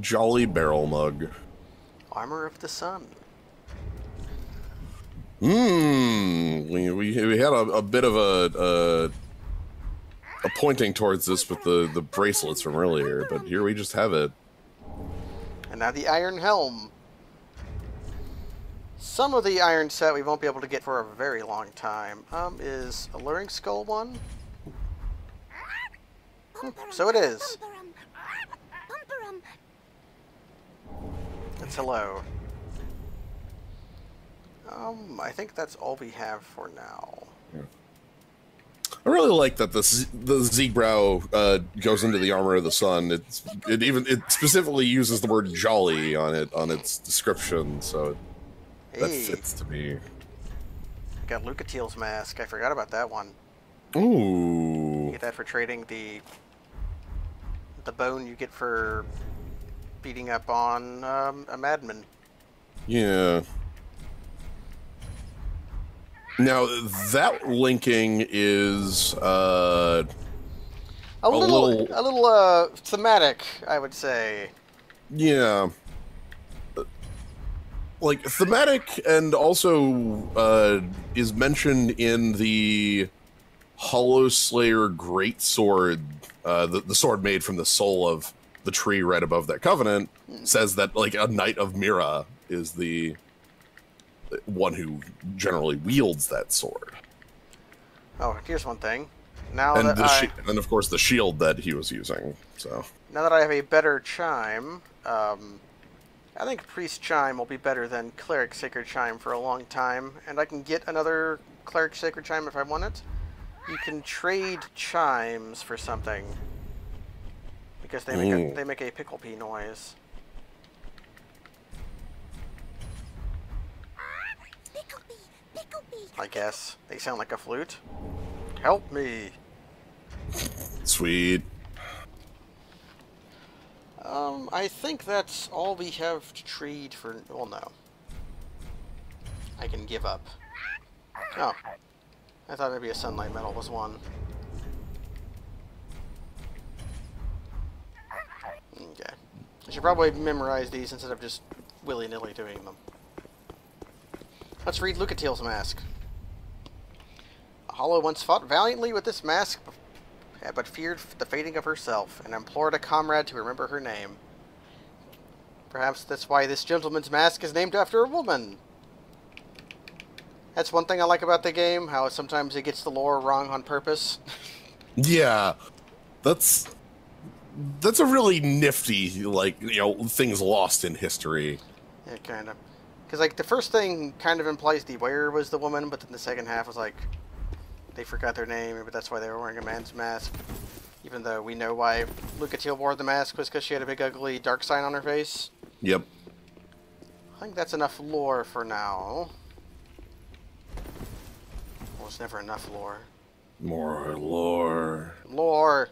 S8: Jolly Barrel Mug.
S1: Armor of the Sun.
S8: We had a bit of a pointing towards this with the bracelets from earlier, but here we just have it.
S1: And now the Iron Helm. Some of the iron set we won't be able to get for a very long time. Is Alluring Skull one? So it is. It's hello. I think that's all we have for now.
S8: Yeah. I really like that the Ziegbrow goes into the armor of the sun. It specifically uses the word jolly on its description, so that fits to me.
S1: Got Lucatiel's mask. I forgot about that one.
S8: Ooh.
S1: You get that for trading the bone you get for beating up on a madman.
S8: Yeah. Now that linking is
S1: a little thematic, I would say.
S8: Yeah. Like thematic, and also is mentioned in the Hollow Slayer Greatsword, the sword made from the soul of the tree right above that covenant, says that like a Knight of Mira is the one who generally wields that sword.
S1: Oh, here's one thing. Now
S8: and
S1: that
S8: and of course the shield that he was using. So
S1: now that I have a better chime, I think Priest Chime will be better than Cleric Sacred Chime for a long time, and I can get another Cleric Sacred Chime if I want it. You can trade chimes for something because they make a pickle pea noise. I guess they sound like a flute. Help me.
S8: Sweet.
S1: I think that's all we have to trade for. Well, no. I can give up. Oh. I thought maybe a sunlight metal was one. Okay. I should probably memorize these instead of just willy-nilly doing them. Let's read Lucatiel's mask. A Hollow once fought valiantly with this mask, but feared the fating of herself, and implored a comrade to remember her name. Perhaps that's why this gentleman's mask is named after a woman. That's one thing I like about the game, how sometimes it gets the lore wrong on purpose.
S8: Yeah, that's a really nifty, like, you know, things lost in history.
S1: Yeah, kind of. Because, like, the first thing kind of implies the wearer was the woman, but then the second half was like, they forgot their name, but that's why they were wearing a man's mask. Even though we know why Lucatiel wore the mask was because she had a big ugly dark sign on her face.
S8: Yep.
S1: I think that's enough lore for now. Well, it's never enough lore.
S8: More lore.
S1: Lore!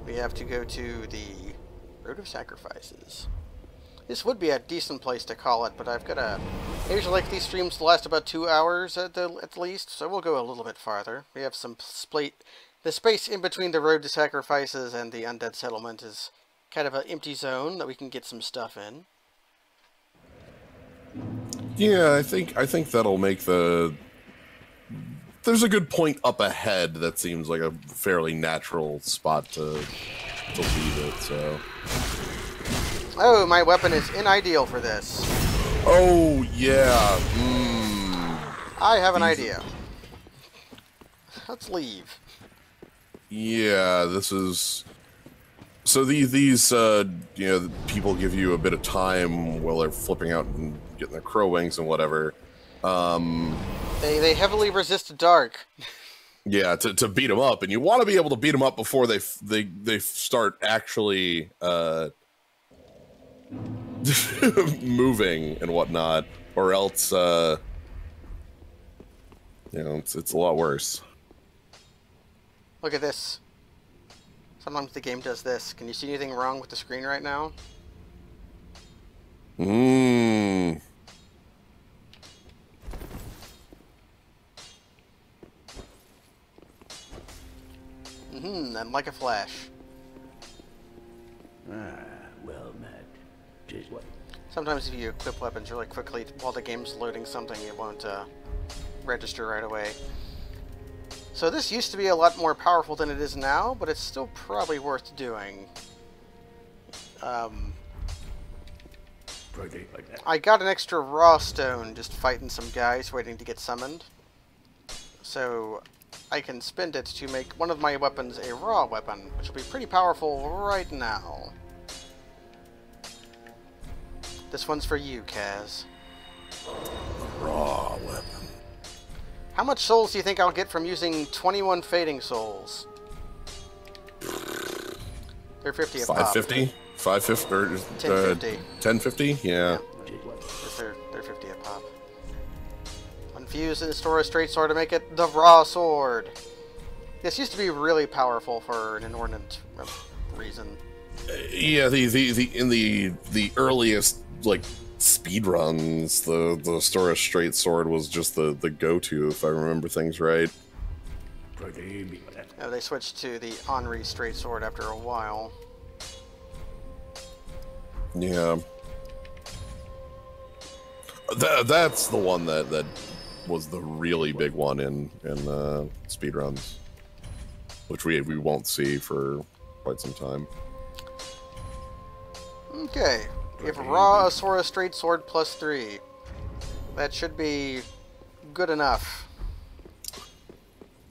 S1: We have to go to the Road of Sacrifices. This would be a decent place to call it, but I've got a... I usually like these streams to last about 2 hours at least, so we'll go a little bit farther. We have some split... The space in between the Road to Sacrifices and the Undead Settlement is kind of an empty zone that we can get some stuff in.
S8: Yeah, I think that'll make the... There's a good point up ahead that seems like a fairly natural spot to leave it, so...
S1: Oh, my weapon is unideal for this.
S8: Oh, yeah.
S1: I have an idea. Let's leave.
S8: Yeah, this is... So these you know, people give you a bit of time while they're flipping out and getting their crow wings and whatever.
S1: They heavily resist dark.
S8: Yeah, to beat them up, and you want to be able to beat them up before they start actually moving and whatnot, or else you know, it's a lot worse.
S1: Look at this. Sometimes the game does this. Can you see anything wrong with the screen right now? And like a flash.
S4: Well met. 'Tis
S1: Sometimes if you equip weapons really quickly while the game's loading something, it won't register right away. So this used to be a lot more powerful than it is now, but it's still probably worth doing. I got an extra raw stone just fighting some guys waiting to get summoned. So I can spend it to make one of my weapons a raw weapon, which will be pretty powerful right now. This one's for you, Kaz.
S8: Raw weapon.
S1: How much souls do you think I'll get from using 21 fading souls? They're 50 a pop.
S8: 550? 550 or
S1: 1050.
S8: 1050? Yeah.
S1: They're 50 a pop. Infuse and store a straight sword to make it the raw sword. This used to be really powerful for an inordinate reason.
S8: Yeah, in the earliest like speed runs, the Stora straight sword was just the go-to, if I remember things right.
S1: They switched to the Henri straight sword after a while.
S8: Yeah, that's the one that was the really big one in speed runs, which we won't see for quite some time.
S1: Okay. We have raw Asura straight sword +3. That should be good enough.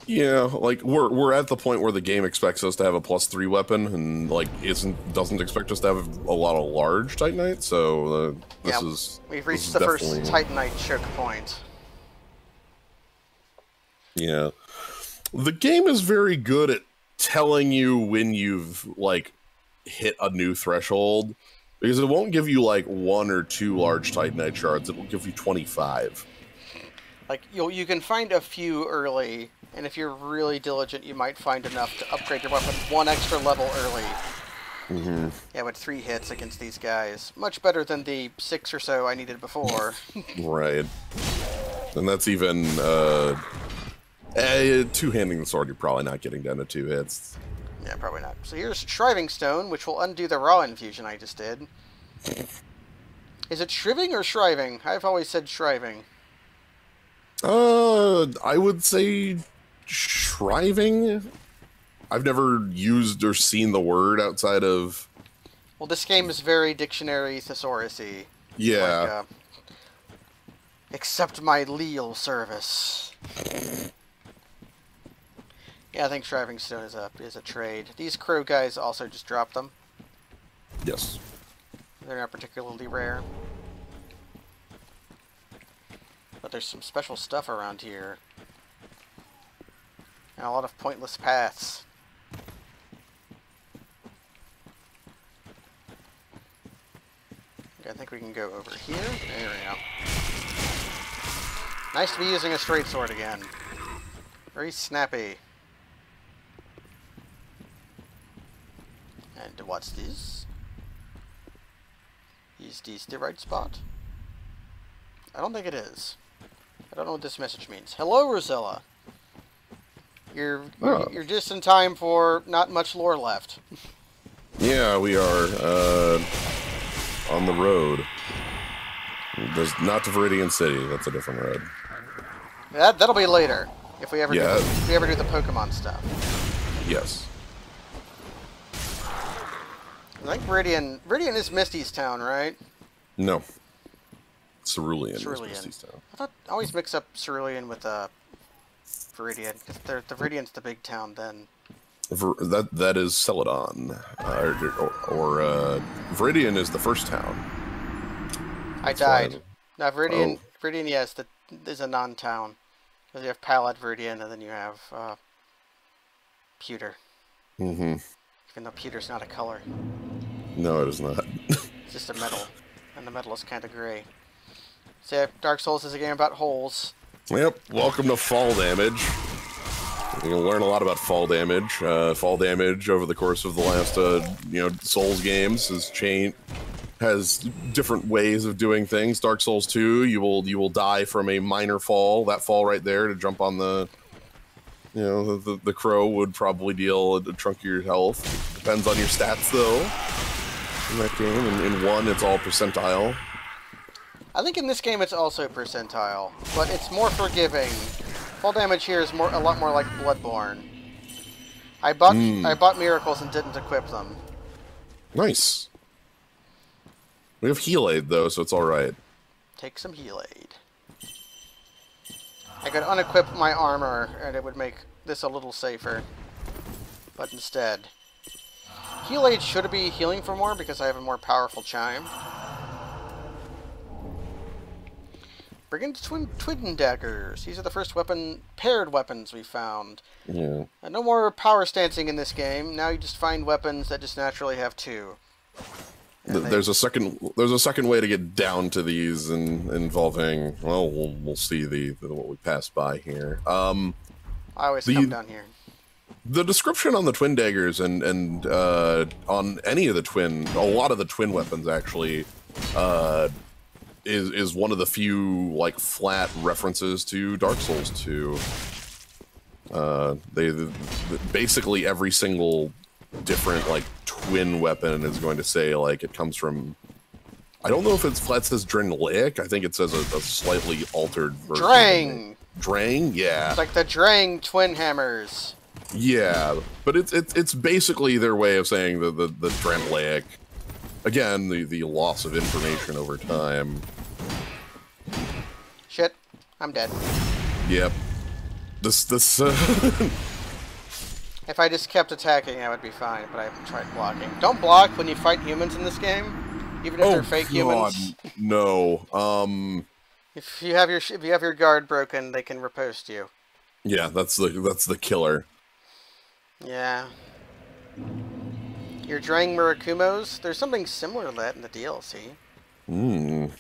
S8: Yeah, like we're at the point where the game expects us to have a +3 weapon, and like doesn't expect us to have a lot of large Titanite. So
S1: we've reached the first Titanite choke point.
S8: Yeah, the game is very good at telling you when you've like hit a new threshold. Because it won't give you like 1 or 2 large Titanite shards, it will give you 25.
S1: Like you can find a few early, and if you're really diligent, you might find enough to upgrade your weapon 1 extra level early.
S8: Mm-hmm.
S1: Yeah, with 3 hits against these guys, much better than the 6 or so I needed before.
S8: Right, and that's even two-handing the sword. You're probably not getting down to 2 hits.
S1: Yeah, probably not. So here's Shriving Stone, which will undo the raw infusion I just did. Is it shriving or shriving? I've always said shriving.
S8: I would say shriving. I've never used or seen the word outside of...
S1: Well, this game is very dictionary thesaurus-y.
S8: Yeah.
S1: Like, accept my leal service. Yeah, I think Shriving Stone is a trade. These crow guys also just drop them.
S8: Yes.
S1: They're not particularly rare. But there's some special stuff around here. And a lot of pointless paths. Okay, I think we can go over here. There we go. Nice to be using a straight sword again. Very snappy. And what's this? Is this the right spot? I don't think it is. I don't know what this message means. Hello, Rosella. You're just in time for not much lore left.
S8: Yeah, we are on the road. There's not to Viridian City. That's a different road.
S1: That'll be later if we ever do the Pokemon stuff.
S8: Yes.
S1: I think Viridian is Misty's town, right?
S8: No. Cerulean is Misty's town.
S1: I always mix up Cerulean with Viridian, because the Viridian's the big town then.
S8: That is Celadon. Or Viridian is the first town.
S1: I died. Now Viridian, yes, is a non-town. Because you have Pallet Viridian, and then you have Pewter.
S8: Mm-hmm.
S1: Even though pewter's not a color.
S8: No, it is not.
S1: It's just a metal. And the metal is kind of gray. So Dark Souls is a game about holes.
S8: Yep, welcome to fall damage. You're gonna learn a lot about fall damage. Fall damage over the course of the last, Souls games has different ways of doing things. Dark Souls 2, you will die from a minor fall. That fall right there to jump on the the crow would probably deal a chunk of your health. Depends on your stats, though. in that game. In 1, it's all percentile.
S1: I think in this game it's also percentile, but it's more forgiving. Fall damage here is a lot more like Bloodborne. I bought miracles and didn't equip them.
S8: Nice. We have heal aid though, so it's all right.
S1: Take some heal aid. I could unequip my armor, and it would make this a little safer. But instead, heal aid should be healing for more because I have a more powerful chime. Brigand twin daggers. These are the first paired weapons we found.
S8: Yeah.
S1: No more power stancing in this game. Now you just find weapons that just naturally have 2.
S8: There's a second way to get down to these, involving. Well, we'll see what we pass by here.
S1: I always come down here.
S8: The description on the twin daggers and on any of a lot of the twin weapons actually, is one of the few like flat references to Dark Souls 2. They basically every single different like twin weapon is going to say like it comes from. I don't know if it's flat says Drangleic. I think it says a slightly altered version. Drang, yeah.
S1: It's like the Drang twin hammers.
S8: Yeah, but it's basically their way of saying the Drangleic. Again, the loss of information over time.
S1: Shit, I'm dead.
S8: Yep. This
S1: If I just kept attacking, I would be fine, but I tried blocking. Don't block when you fight humans in this game, even if they're fake humans.
S8: No.
S1: If you have your guard broken, they can riposte you.
S8: Yeah, that's the killer.
S1: Yeah. Your Drang Murakumos, there's something similar to that in the DLC.
S8: You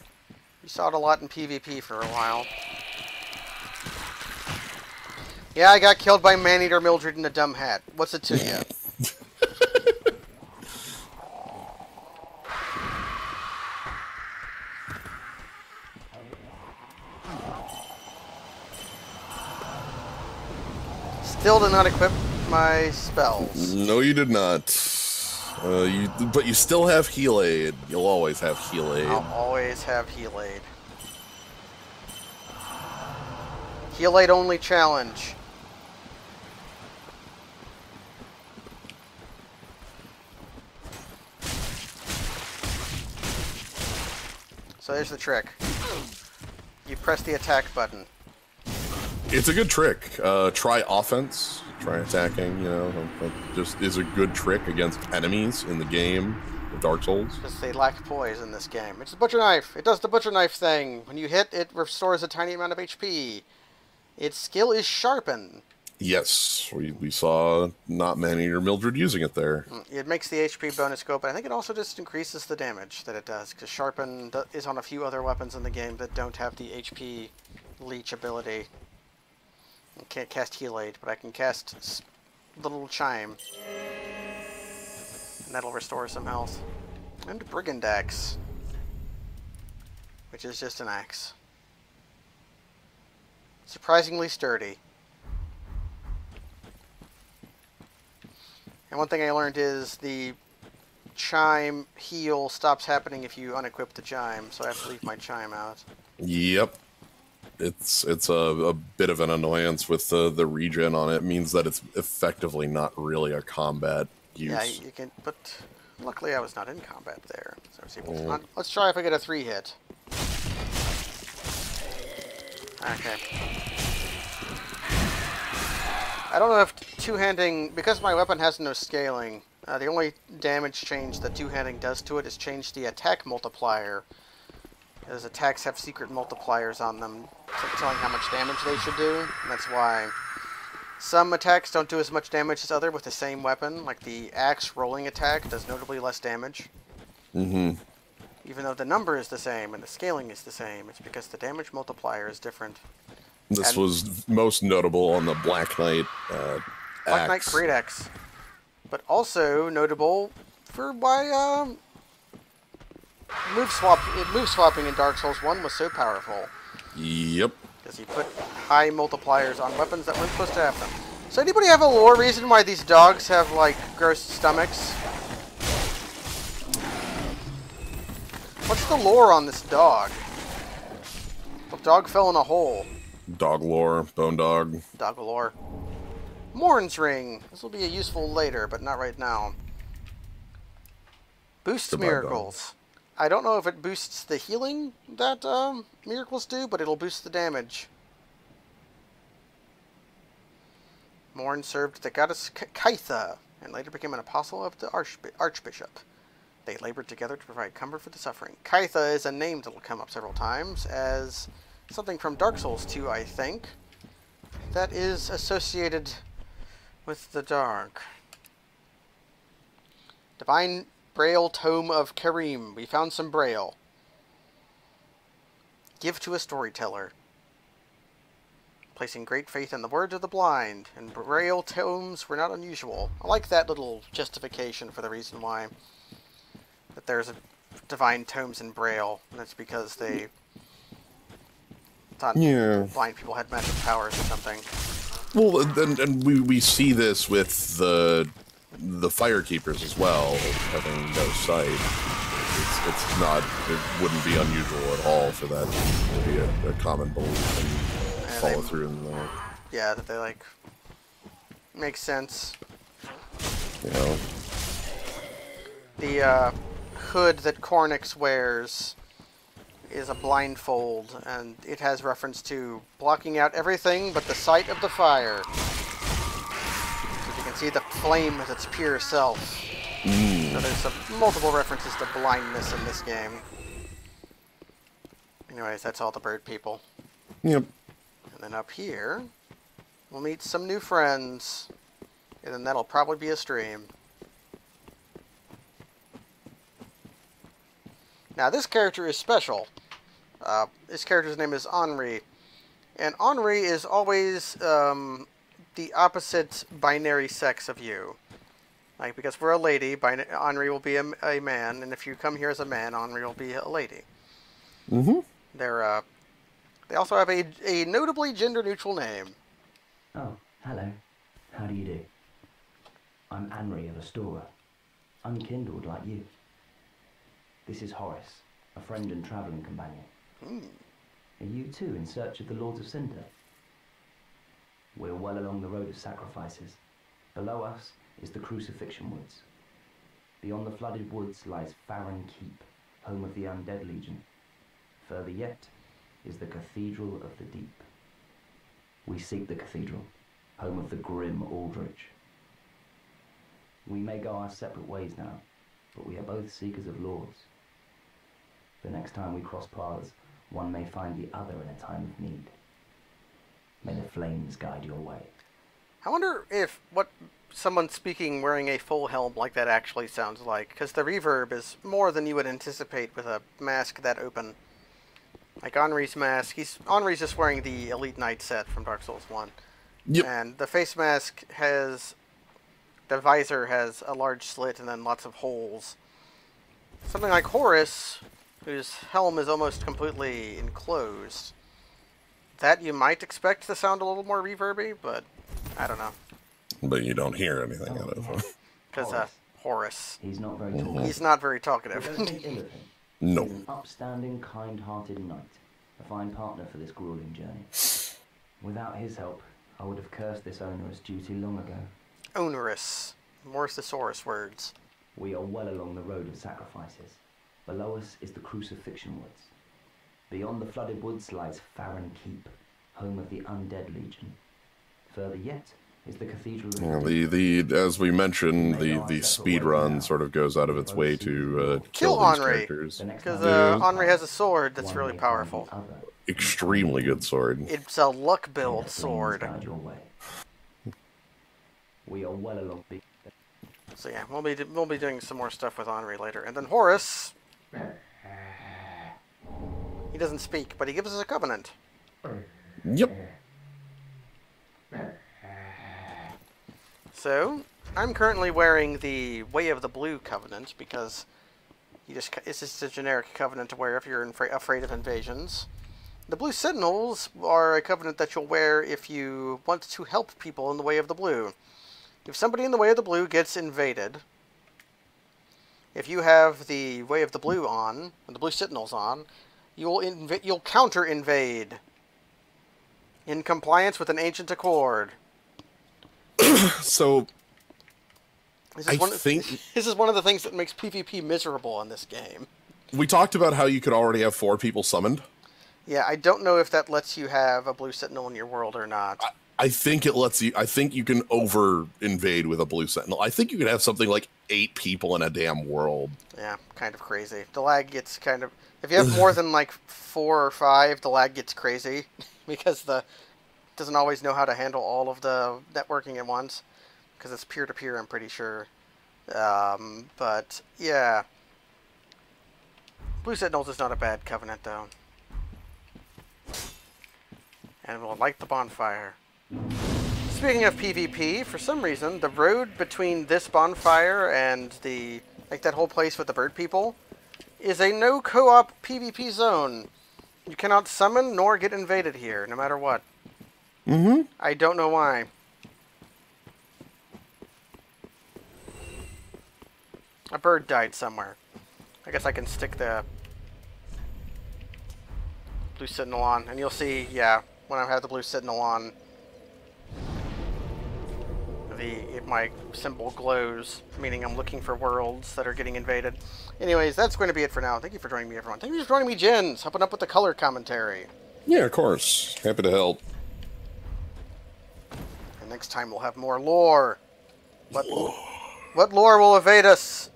S1: saw it a lot in PvP for a while. Yeah, I got killed by Maneater Mildred in a dumb hat. What's it to you? Still did not equip my spells.
S8: No, you did not. But you still have heal aid. You'll always have heal aid.
S1: I'll always have heal aid. Heal aid only challenge. So there's the trick. You press the attack button.
S8: It's a good trick. Try offense. Try attacking, you know. That just is a good trick against enemies in the game of Dark Souls.
S1: Because they lack poise in this game. It's the butcher knife. It does the butcher knife thing. When you hit, it restores a tiny amount of HP. Its skill is sharpen.
S8: Yes, we saw not Maneater Mildred using it there.
S1: It makes the HP bonus go up, but I think it also just increases the damage that it does, because Sharpen is on a few other weapons in the game that don't have the HP leech ability. I can't cast Heal Aid, but I can cast the little Chime. And that'll restore some health. And Brigand Axe, which is just an axe. Surprisingly sturdy. And one thing I learned is the chime heal stops happening if you unequip the chime, so I have to leave my chime out.
S8: Yep. It's a bit of an annoyance with the regen on it. It means that it's effectively not really a combat use.
S1: Yeah, you can, but luckily I was not in combat there, so I was able to let's try if I get a 3-hit. Okay. I don't know if two-handing, because my weapon has no scaling, the only damage change that two-handing does to it is change the attack multiplier. Because attacks have secret multipliers on them, telling how much damage they should do. And that's why some attacks don't do as much damage as other with the same weapon. Like the axe rolling attack does notably less damage. Even though the number is the same and the scaling is the same, it's because the damage multiplier is different.
S8: This was most notable on the Black Knight
S1: Black Knight
S8: axe.
S1: Great Axe. But also notable for why move swapping in Dark Souls 1 was so powerful.
S8: Yep.
S1: Because you put high multipliers on weapons that weren't supposed to have them. So anybody have a lore reason why these dogs have, like, gross stomachs? What's the lore on this dog? The dog fell in a hole.
S8: Dog lore, bone dog.
S1: Dog lore. Morn's ring. This will be useful later, but not right now. Boosts
S8: Goodbye,
S1: miracles. I don't know if it boosts the healing that miracles do, but it'll boost the damage. Morn served the goddess Kaitha, and later became an apostle of the archbishop. They labored together to provide comfort for the suffering. Kaitha is a name that will come up several times as something from Dark Souls 2, I think, that is associated with the dark. Divine Braille Tome of Karim. We found some Braille. Give to a storyteller. Placing great faith in the words of the blind, and Braille tomes were not unusual. I like that little justification for the reason why that there's a divine tomes in Braille, and that's because they thought blind people had magic powers or something.
S8: Well, and we see this with the firekeepers as well, having no sight. It's not, it wouldn't be unusual at all for that to be a common belief and follow through in the...
S1: Yeah, that they, like, makes sense.
S8: You know.
S1: The hood that Cornix wears is a blindfold, and it has reference to blocking out everything but the sight of the fire. So you can see the flame as its pure self. So there's multiple references to blindness in this game. Anyways, that's all the bird people.
S8: Yep.
S1: And then up here, we'll meet some new friends. And then that'll probably be a stream. Now, this character is special. This character's name is Henri. And Henri is always the opposite binary sex of you. Like, because we're a lady, Henri will be a man, and if you come here as a man, Henri will be a lady.
S8: Mm-hmm.
S1: They also have a notably gender-neutral name.
S12: Oh, hello. How do you do? I'm Henri of Astora, unkindled like you. This is Horace, a friend and travelling companion. Are you too in search of the Lords of Cinder? We're well along the road of sacrifices. Below us is the Crucifixion Woods. Beyond the flooded woods lies Farron Keep, home of the Undead Legion. Further yet is the Cathedral of the Deep. We seek the cathedral, home of the grim Aldrich. We may go our separate ways now, but we are both seekers of lords. The next time we cross paths, one may find the other in a time of need. May the flames guide your way.
S1: I wonder if what someone speaking wearing a full helm like that actually sounds like, because the reverb is more than you would anticipate with a mask that open. Like Henri's mask, Henri's just wearing the Elite Knight set from Dark Souls 1.
S8: Yep.
S1: And the face mask has, the visor has a large slit and then lots of holes. Something like Horus, whose helm is almost completely enclosed. That you might expect to sound a little more reverby, but I don't know.
S8: But you don't hear anything out of it.
S1: Because Horus.
S12: He's not very talkative.
S1: He's not very talkative.
S8: No.
S12: He's an upstanding, kind-hearted knight. A fine partner for this grueling journey. Without his help, I would have cursed this onerous duty long ago.
S1: Onerous. Morris Thesaurus words.
S12: We are well along the road of sacrifices. Below us is the Crucifixion Woods. Beyond the flooded woods lies Farron Keep, home of the Undead Legion. Further yet is the Cathedral of
S8: as we mentioned, the speed run sort of goes out of its way to kill these
S1: Henri,
S8: characters.
S1: because Henri has a sword that's really powerful.
S8: Extremely good sword.
S1: It's a luck build sword.
S12: We are well along.
S1: So yeah, we'll be doing some more stuff with Henri later, and then Horus. He doesn't speak, but he gives us a covenant.
S8: Yep.
S1: So, I'm currently wearing the Way of the Blue covenant because it's just a generic covenant to wear if you're afraid of invasions. The Blue Sentinels are a covenant that you'll wear if you want to help people in the Way of the Blue. If somebody in the Way of the Blue gets invaded, if you have the Way of the Blue on, and the Blue Sentinels on, you'll counter-invade in compliance with an ancient accord.
S8: So,
S1: This
S8: I
S1: is
S8: think...
S1: This is one of the things that makes PvP miserable in this game.
S8: We talked about how you could already have 4 people summoned.
S1: Yeah, I don't know if that lets you have a Blue Sentinel in your world or not.
S8: I think it lets you... I think you can over-invade with a Blue Sentinel. I think you could have something like 8 people in a damn world.
S1: Yeah, kind of crazy. The lag gets kind of... If you have more than, like, 4 or 5, the lag gets crazy. Because it doesn't always know how to handle all of the networking at once. Because it's peer-to-peer, I'm pretty sure. But, yeah. Blue Sentinels is not a bad covenant, though. And we'll light the bonfire. Speaking of PvP, for some reason, the road between this bonfire and that whole place with the bird people is a no co-op PvP zone. You cannot summon nor get invaded here, no matter what.
S8: Mm-hmm.
S1: I don't know why. A bird died somewhere. I guess I can stick the Blue Sentinel on, and you'll see, yeah, when I have the Blue Sentinel on, my symbol glows, meaning I'm looking for worlds that are getting invaded. Anyways, that's going to be it for now. Thank you for joining me, everyone. Thank you for joining me, Jens, helping up with the color commentary.
S8: Yeah, of course. Happy to help.
S1: And next time we'll have more lore. What lore will await us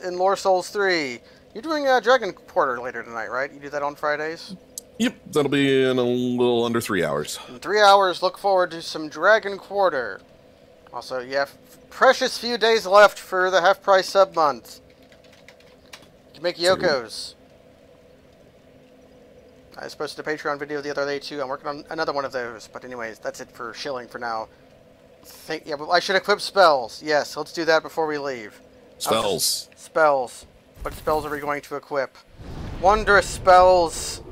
S1: in Lore Souls 3? You're doing Dragon Quarter later tonight, right? You do that on Fridays?
S8: Yep, that'll be in a little under 3 hours.
S1: In 3 hours, look forward to some Dragon Quarter. Also, you have precious few days left for the half-price sub-month. You can make Yokos. I posted a Patreon video the other day, too. I'm working on another one of those. But anyways, that's it for shilling for now. Yeah, but I should equip spells. Yes, let's do that before we leave.
S8: Spells.
S1: Spells. What spells are we going to equip? Wondrous spells.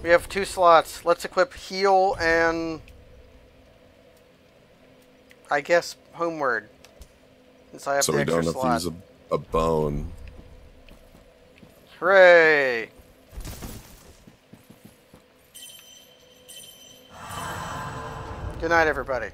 S1: We have 2 slots. Let's equip heal and... I guess homeward. Since I have
S8: so
S1: the
S8: we
S1: extra
S8: don't have
S1: slot.
S8: to use a bone.
S1: Hooray! Good night, everybody.